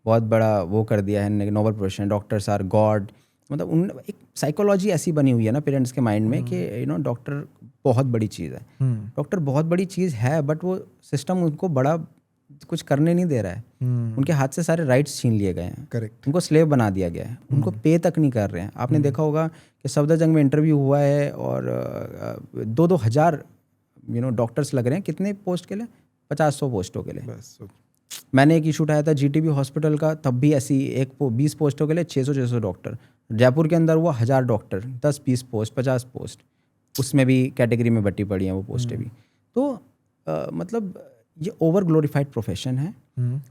बहुत बड़ा वो कर दिया है, noble profession, doctors are god. मतलब उन एक साइकोलॉजी ऐसी बनी हुई है ना पेरेंट्स के माइंड में कि यू नो डॉक्टर बहुत बड़ी चीज़ है। डॉक्टर बहुत बड़ी चीज़ है, बट वो सिस्टम उनको बड़ा कुछ करने नहीं दे रहा है। उनके हाथ से सारे राइट्स छीन लिए गए हैं। करेक्ट। उनको स्लेव बना दिया गया है, उनको पे तक नहीं कर रहे हैं। आपने देखा होगा कि सफदरजंग में इंटरव्यू हुआ है और 2-2 हज़ार यू नो डॉक्टर्स लग रहे हैं। कितने पोस्ट के लिए? 50-100 पोस्टों के लिए। बस मैंने एक इशू उठाया था जीटीबी हॉस्पिटल का, तब भी ऐसी 20 पोस्टों के लिए 600 डॉक्टर। जयपुर के अंदर हुआ 1000 डॉक्टर, 10-20 पोस्ट, 50 पोस्ट, उसमें भी कैटेगरी में बटी पड़ी हैं वो पोस्टें भी। तो मतलब ये ओवर ग्लोरीफाइड प्रोफेशन है,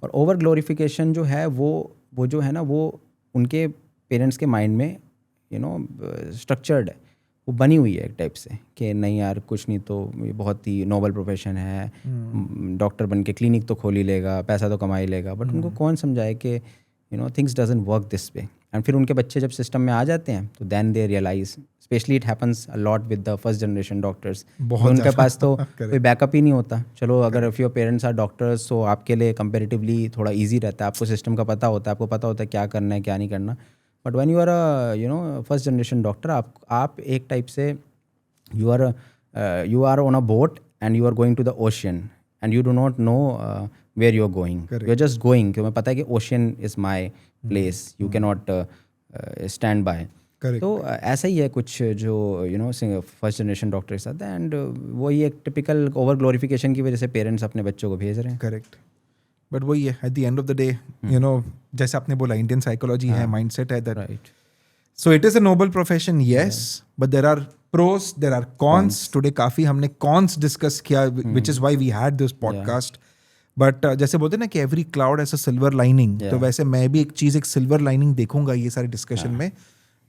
और ओवर ग्लोरिफिकेशन जो है वो जो है ना वो उनके पेरेंट्स के माइंड में यू नो स्ट्रक्चर्ड है, वो बनी हुई है एक टाइप से कि नहीं यार कुछ नहीं तो ये बहुत ही नोबल प्रोफेशन है, डॉक्टर बन के क्लिनिक तो खोल ही लेगा, पैसा तो कमा ही लेगा। बट उनको कौन समझाए कि you know things doesn't work this way. And फिर उनके बच्चे जब सिस्टम में आ जाते हैं तो then they realise, especially it happens a lot with the first generation doctors, उनके पास तो कोई बैकअप ही नहीं होता। चलो अगर if your parents are doctors तो आपके लिए कंपेरेटिवली थोड़ा ईजी रहता है, आपको सिस्टम का पता होता है, आपको पता होता है क्या करना है क्या नहीं करना। But when you are a you know first generation doctor, आप एक टाइप से you are on a boat and you are going to the ocean and you do not know where you are going, you are just going. क्योंकि पता है कि ocean is my place, you can not stand by. तो ऐसा ही है कुछ जो you know first generation doctor के साथ, एंड वही एक टिपिकल ओवर ग्लोरिफिकेशन की वजह से पेरेंट्स अपने बच्चों को भेज रहे हैं। करेक्ट। बट वही है, at the end of the day you know जैसे आपने बोला इंडियन साइकोलॉजी है, माइंडसेट है that, right. So it is a noble profession, yes, but there are pros, there are cons. Today काफी हमने कॉन्स डिस्कस किया, which is why we had this podcast. But जैसे बोलते हैं ना कि every cloud has a silver lining, तो वैसे मैं भी एक चीज, एक सिल्वर लाइनिंग देखूंगा ये सारे डिस्कशन में,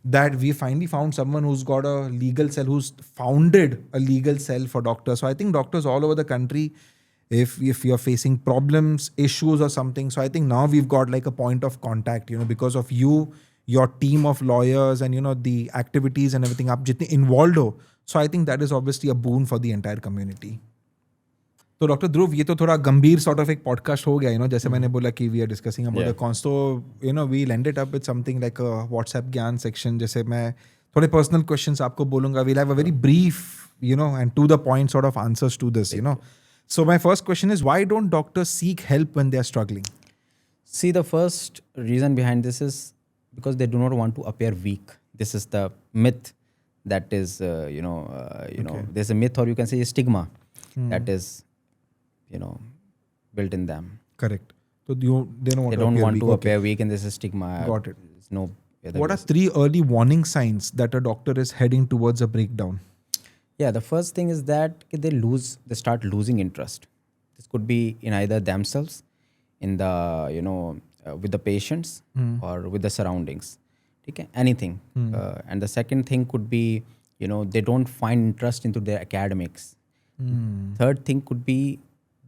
that we finally found someone who's got a legal cell, who's founded a legal cell for doctors. So I think doctors all over the country, if you're facing problems, issues or something, so I think now we've got like a point of contact, you know, because of you, your team of lawyers and you know the activities and everything आप जितने involved हो, so I think that is obviously a boon for the entire community. तो doctor ध्रुव, ये तो थोड़ा गंभीर sort of एक podcast हो गया, यू नो, जैसे मैंने बोला कि we are discussing about the cons, तो you know we ended up with something like WhatsApp gyaan section. जैसे मैं थोड़े पर्सनल क्वेश्चंस आपको बोलूंगा, we'll have a very brief you know and to the point sort of answers to this, you know. So my first question is, why don't doctors seek help when they are struggling? See, the first reason behind this is because they do not want to appear weak. This is the myth that is, there's a myth, or you can say a stigma that is, built in them. Correct. So they don't They don't want to Okay. appear weak, and this is stigma. Got it. There's no other What are reason. 3 early warning signs that a doctor is heading towards a breakdown? Yeah, the first thing is that they start losing interest. This could be in either themselves, in the with the patients, or with the surroundings. Okay, anything. And the second thing could be, they don't find interest into their academics. Third thing could be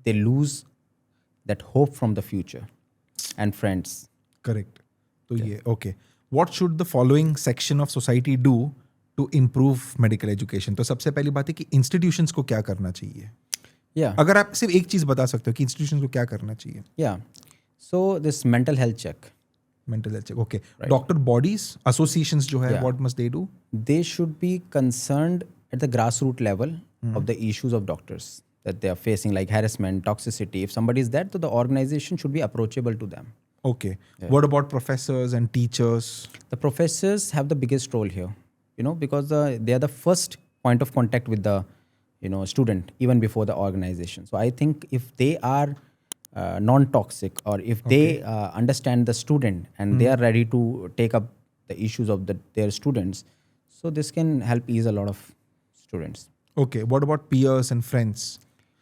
they lose that hope from the future and friends. Correct. So okay. What should the following section of society do to improve medical education? तो सबसे पहली बात है कि institutions को क्या करना चाहिए? Yeah, अगर आप सिर्फ एक चीज बता सकते हो कि institutions को क्या करना चाहिए? yeah. So this mental health check, Mental health check. Okay. Doctor bodies, associations जो है, what must they do? they should be concerned at the grassroots level of the issues of doctors that they are facing, like harassment, toxicity. If somebody is there, so the organization should be approachable to them. Okay. What about professors and teachers? The professors have the biggest role here, because they are the first point of contact with the student even before the organization. So I think if they are non-toxic, or if they understand the student and they are ready to take up the issues of their students, so this can help ease a lot of students. Okay. What about peers and friends?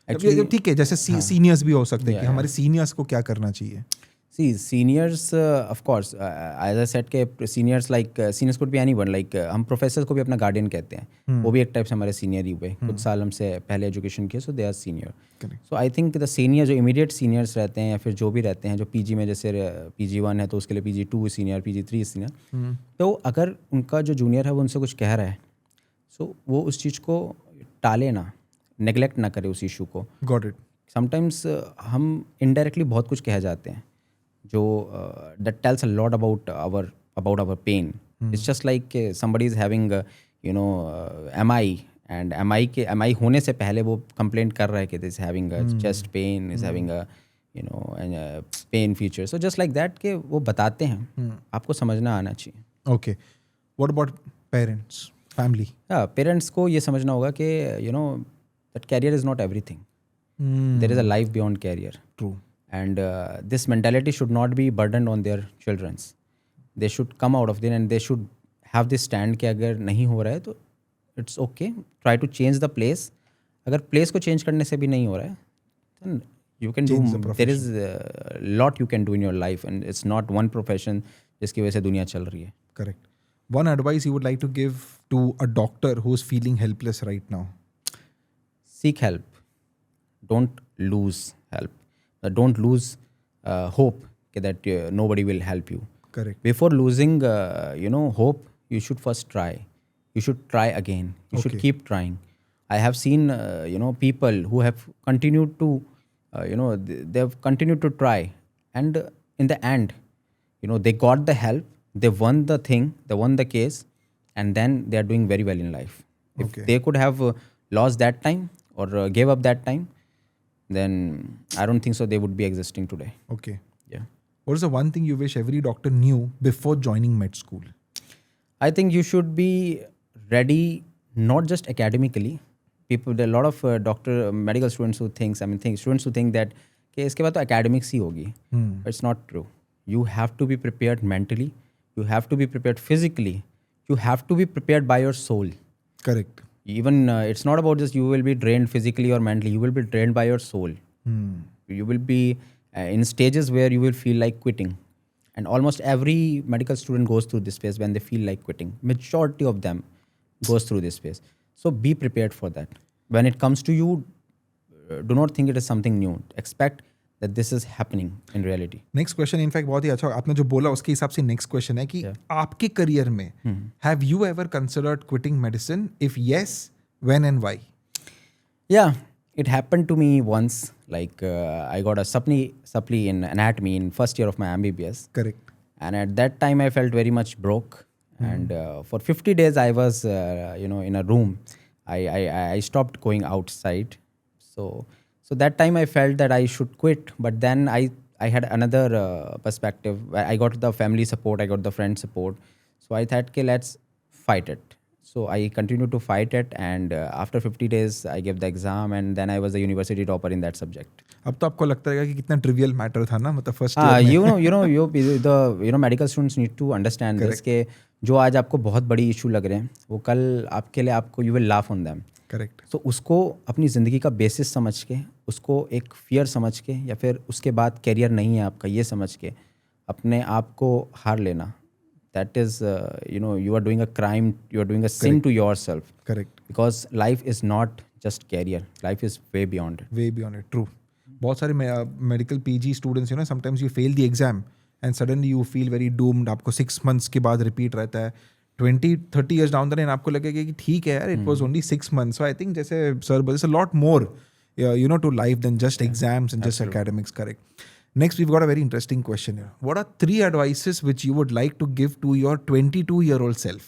Actually, ठीक है, जैसे seniors भी हो सकते हैं कि हमारे seniors को क्या करना चाहिए? see, seniors, of course, as I said, के seniors could be anyone. Like हम professors को भी अपना guardian कहते हैं. वो भी एक type से हमारे senior ही हुए. कुछ साल हमसे पहले education किए, so they are senior. Correct. So I think the senior जो immediate seniors रहते हैं, या फिर जो भी रहते हैं, जो PG में जैसे PG1 है तो उसके लिए PG2 senior, PG3 senior. तो अगर उनका जो junior है वो उनसे कुछ कह रहा है, so वो उस चीज़ को टाले ना, neglect ना करे उस issue को. Got it. Sometimes हम indirectly बहुत कुछ कह जाते हैं जो that tells a lot about our pain. It's just like somebody is having MI, and MI होने से पहले वो complaint कर रहा है कि this is having a chest pain, is having a pain feature. So just like that कि वो बताते हैं, आपको समझना आना चाहिए. Okay. What about parents, family? Parents को ये समझना होगा कि that career is not everything. There is a life beyond career. True. And this mentality should not be burdened on their childrens. They should come out of there and they should have this stand कि अगर नहीं हो रहा है तो it's okay. Try to change the place. अगर place को change करने से भी नहीं हो रहा है, then you can Change do. the There is a lot you can do in your life, and it's not one profession जिसकी वजह से दुनिया चल रही है. Correct. One advice you would like to give to a doctor who's feeling helpless right now? Seek help. Don't lose help. Don't lose hope that nobody will help you. Correct. Before losing hope, you should first try. You should try again. You should Okay. keep trying. I have seen people who have continued to they have continued to try, and in the end they got the help, they won the thing, they won the case, and then they are doing very well in life. If Okay. they could have lost that time, or gave up that time, then I don't think so they would be existing today. Okay. Yeah. What is the one thing you wish every doctor knew before joining med school? I think you should be ready, not just academically. There are a lot of medical students who students who think that कि इसके बाद तो academics ही होगी. But it's not true. You have to be prepared mentally. You have to be prepared physically. You have to be prepared by your soul. Correct. Even it's not about just you will be drained physically or mentally. You will be drained by your soul. You will be in stages where you will feel like quitting. And almost every medical student goes through this phase when they feel like quitting. Majority of them goes through this phase. So be prepared for that. When it comes to you, do not think it is something new. Expect that this is happening in reality. Next question in fact बहुत ही अच्छा आपने जो बोला उसके हिसाब से next question है कि आपके करियर में have you ever considered quitting medicine? If yes, when and why? Yeah, it happened to me once. Like I got a supply in anatomy in first year of my MBBS. Correct. And at that time, I felt very much broke. And for 50 days, I was, in a room. I stopped going outside. So So that time I felt that I should quit, but then I had another perspective. I got the family support, I got the friend support. So I thought, okay, let's fight it. So I continued to fight it, and after 50 days, I gave the exam, and then I was the university topper in that subject. अब तो आपको लगता है कि कितना trivial matter था ना, मतलब first medical students need to understand this के जो आज आपको बहुत बड़ी इशू लग रहे हैं, वो कल आपके लिए आपको you will laugh on them. Correct. तो उसको अपनी ज़िंदगी का बेसिस समझ के, उसको एक फियर समझ के, या फिर उसके बाद कैरियर नहीं है आपका ये समझ के अपने आप को हार लेना, that is you are doing a crime, you are doing a sin to yourself. Correct. Because life is not just career, life is way beyond it. Way beyond it. True. बहुत सारे मेडिकल पीजी स्टूडेंट्स ना, sometimes you fail the exam and suddenly you feel very doomed. आपको 6 months के बाद repeat रहता है. 20-30 years down the line आपको लगेगा कि ठीक है यार, it was only 6 months. So I think जैसे सर बोले, a lot more to life than just exams and just academics. Correct. Next, we've got a very interesting question here. What are 3 advices which you would like to give to your 22-year-old self?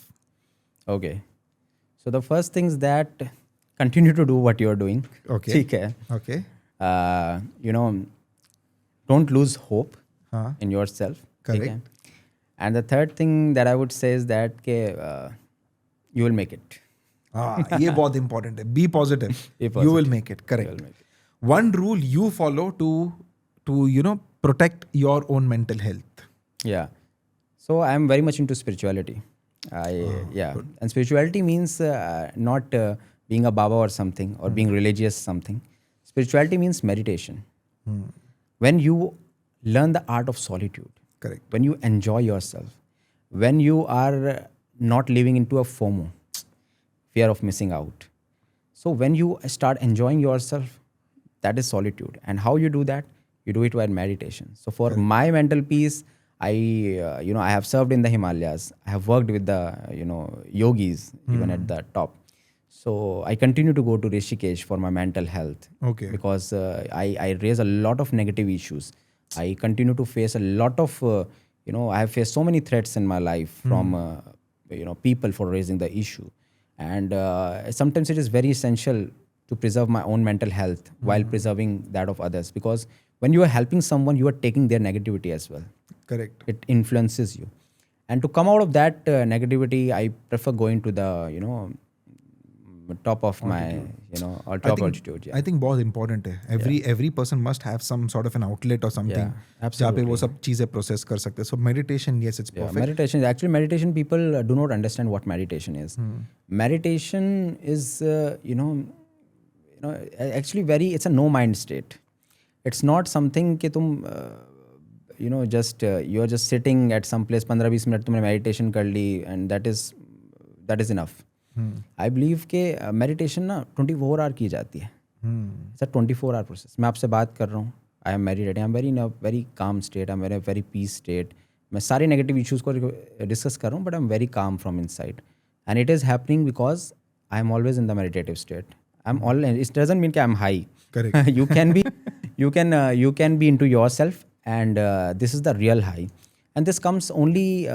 Okay. So the first thing is that continue to do what you're doing. Okay. ठीक है. Okay. Don't lose hope हाँ. in yourself. Correct. ठीक है. And the third thing that I would say is that you will make it. हाँ, ये बहुत important है. Be positive. Be You positive. will make it. Correct. You will make it. One rule you follow to protect your own mental health. Yeah. So I'm very much into spirituality. And spirituality means not being a baba or something, or being religious something. Spirituality means meditation. When you learn the art of solitude, Correct. when you enjoy yourself, when you are not living into a FOMO, fear of missing out. So when you start enjoying yourself, that is solitude. And how you do that? You do it by meditation. So for my mental peace, I have served in the Himalayas. I have worked with the yogis even at the top. So I continue to go to Rishikesh for my mental health. Okay. Because I raise a lot of negative issues. I continue to face a lot of I have faced so many threats in my life from people for raising the issue. And sometimes it is very essential to preserve my own mental health while preserving that of others, because when you are helping someone, you are taking their negativity as well. Correct. It influences you. And to come out of that negativity, I prefer going to the top of my or top altitude. I think बहुत important है. Every person must have some sort of an outlet or something. Yeah, जहाँ पे वो सब चीजें process कर सकते हैं. So meditation, yes, it's perfect. Meditation, people do not understand what meditation is. Meditation is actually it's a no mind state. It's not something कि तुम you are just sitting at some place 15-20 minute तुमने meditation कर ली, and that is enough. I believe कि meditation ना 24 hour की जाती है. It's a 24 hour process. मैं आपसे बात कर रहा हूँ, I am meditating, I'm in a very calm state, I'm in a very peace state. मैं सारे negative issues को discuss कर रहा हूँ, but I'm very calm from inside. And it is happening because I am always in the meditative state. It doesn't mean that I'm high. Correct. you can be into yourself, and this is the real high. And this comes only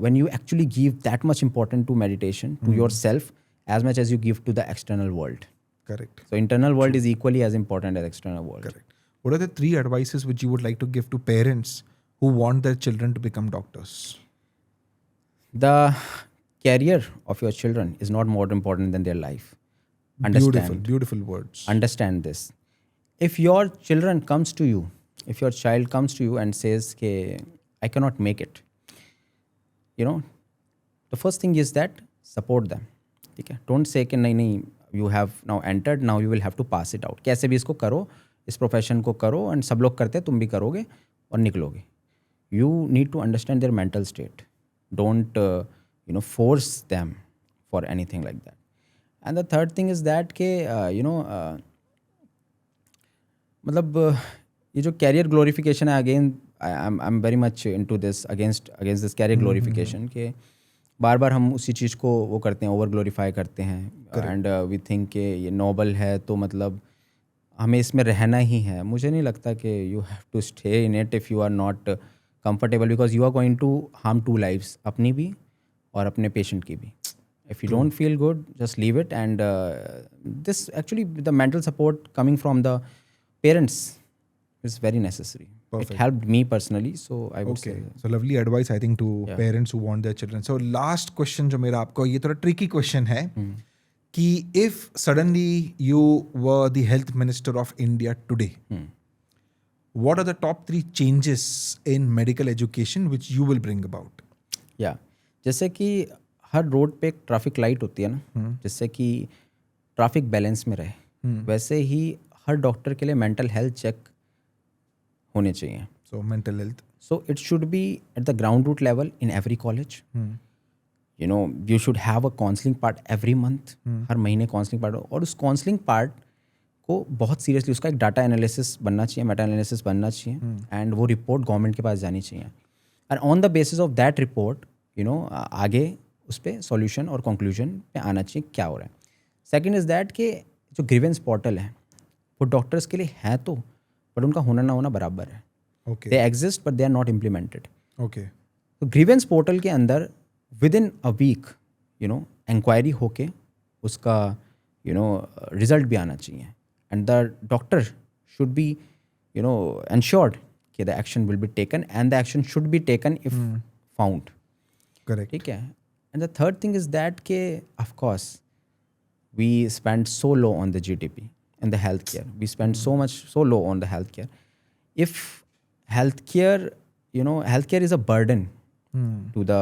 when you actually give that much importance to meditation, to yourself, as much as you give to the external world. Correct. So internal world is equally as important as external world. Correct. What are the 3 advices which you would like to give to parents who want their children to become doctors? The career of your children is not more important than their life. Understand. Beautiful words. Understand this. If your child comes to you and says, I cannot make it, the first thing is that support them. Okay? Don't say कि नहीं, you have now entered, now you will have to pass it out. कैसे भी इसको करो, इस profession को करो, and सब लोग करते हैं, तुम भी करोगे और निकलोगे. You need to understand their mental state. Don't force them for anything like that. And the third thing is that मतलब ये जो कैरियर ग्लोरिफिकेशन है, again I am very much into this, against this career glorification के बार बार हम उसी चीज़ को वो करते हैं, ओवर ग्लोरीफाई करते हैं, एंड वी थिंक कि ये नोबल है तो मतलब हमें इसमें रहना ही है. मुझे नहीं लगता कि you have to stay in it if you are not comfortable, because you are going to harm 2 lives, अपनी भी और अपने पेशेंट की भी. If you don't feel good, just leave it. And this actually, the mental support coming from the parents is very necessary. Perfect. It helped me personally, so I would Okay, say. so lovely advice I think to Yeah. parents who want their children. So last question जो मेरा आपको, ये थोड़ा tricky question है कि if suddenly you were the health minister of India today, what are the top 3 changes in medical education which you will bring about? या जैसे कि हर रोड पे एक ट्रैफिक लाइट होती है ना, जिससे कि ट्रैफिक बैलेंस में रहे, वैसे ही हर डॉक्टर के लिए मेंटल हेल्थ चेक होने चाहिए. So mental health. So it should be at the ground root level in every college. You know, you should have a counseling part every month. हर महीने counseling part और उस counseling part को बहुत seriously उसका एक data analysis बनना चाहिए, Meta analysis बनना चाहिए, एंड वो रिपोर्ट गवर्नमेंट के पास जानी चाहिए. And on the basis of that report आगे उस पर सॉल्यूशन और कंक्लूजन पे आना चाहिए क्या हो रहा है. सेकंड इज़ दैट कि जो ग्रीवेंस पोर्टल है वो डॉक्टर्स के लिए है तो, बट उनका होना ना होना बराबर है. Okay. They exist but they are not implemented. Okay. तो ग्रीवेंस पोर्टल के अंदर within a week inquiry होके उसका रिजल्ट भी आना चाहिए, and the doctor should be ensured कि the action will be taken and the action should be taken if found. Correct. ठीक है. And the third thing is that के of course we spend so low on the GDP in the healthcare. We spend so low on the healthcare. If healthcare is a burden to the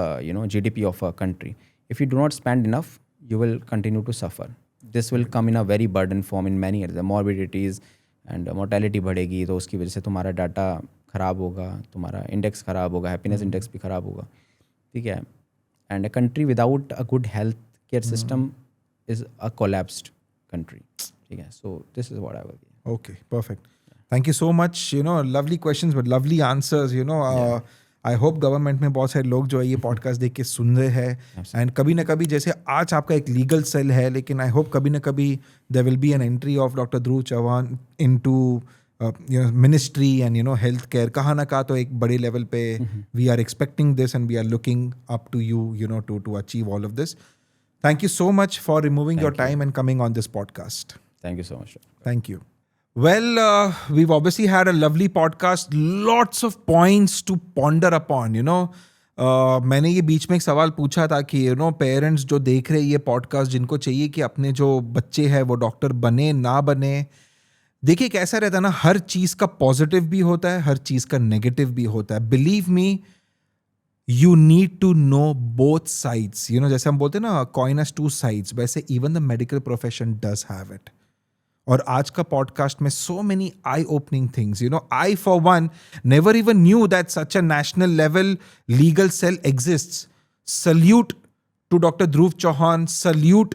GDP of a country. If you do not spend enough, you will continue to suffer. This will come in a very burden form in many areas. The morbidities and mortality बढ़ेगी, तो उसकी वजह से तुम्हारा data खराब होगा, तुम्हारा index खराब होगा, हैप्पीनेस इंडेक्स भी खराब होगा. ठीक है. And a country without a good health care system is a collapsed country. ठीक है. So this is what I will. Okay, perfect. Thank you so much. Lovely questions but lovely answers. I hope government में बहुत सारे लोग जो है ये podcast देख के सुन रहे हैं, एंड कभी ना कभी जैसे आज आपका एक लीगल सेल है, लेकिन आई होप कभी ना कभी there will be an entry of doctor Dhruv Chauhan into ministry and health care. कहाँ ना कहाँ तो एक बड़े लेवल पे we are expecting this and we are looking up to you to achieve all of this. Thank you so much for removing your time and coming on this podcast. Thank you so much. Thank you. Well, we've obviously had a lovely podcast. Lots of points to ponder upon, मैंने ये बीच में एक सवाल पूछा था कि parents जो देख रहे हैं ये पॉडकास्ट, जिनको चाहिए कि अपने जो बच्चे हैं वो डॉक्टर बने ना बने. देखिए कैसा रहता है ना, हर चीज़ का पॉजिटिव भी होता है, हर चीज़ का नेगेटिव भी होता है. Believe me, you need to know both sides. जैसे हम बोलते हैं ना, coin has two sides, वैसे even the medical profession does have it. और आज का पॉडकास्ट में so many eye-opening things. I for one never even knew that such a national level legal cell exists. Salute to Dr. Dhruv Chauhan. Salute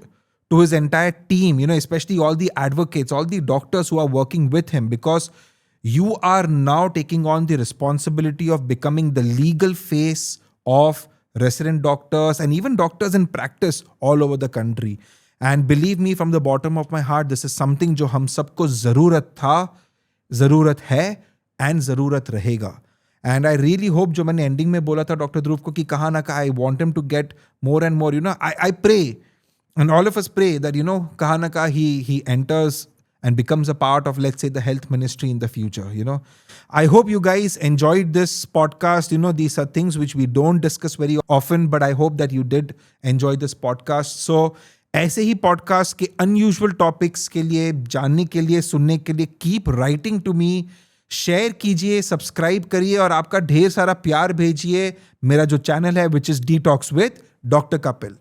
to his entire team. Especially all the advocates, all the doctors who are working with him, because you are now taking on the responsibility of becoming the legal face of resident doctors and even doctors in practice all over the country. And believe me, from the bottom of my heart, this is something जो हम सबको ज़रूरत था, ज़रूरत है and ज़रूरत रहेगा. And I really hope, जो मैंने ending में बोला था डॉक्टर ध्रुव को कि कहाँ ना कहाँ I want him to get more and more. I pray and all of us pray that कहाँ ना कहाँ he enters and becomes a part of, let's say, the health ministry in the future. I hope you guys enjoyed this podcast. These are things which we don't discuss very often, but I hope that you did enjoy this podcast. So ऐसे ही podcast के unusual topics के लिए, जानने के लिए, सुनने के लिए, keep writing to me, share कीजिए, सब्सक्राइब करिए और आपका ढेर सारा प्यार भेजिए मेरा जो चैनल है, which is detox with doctor Kapil.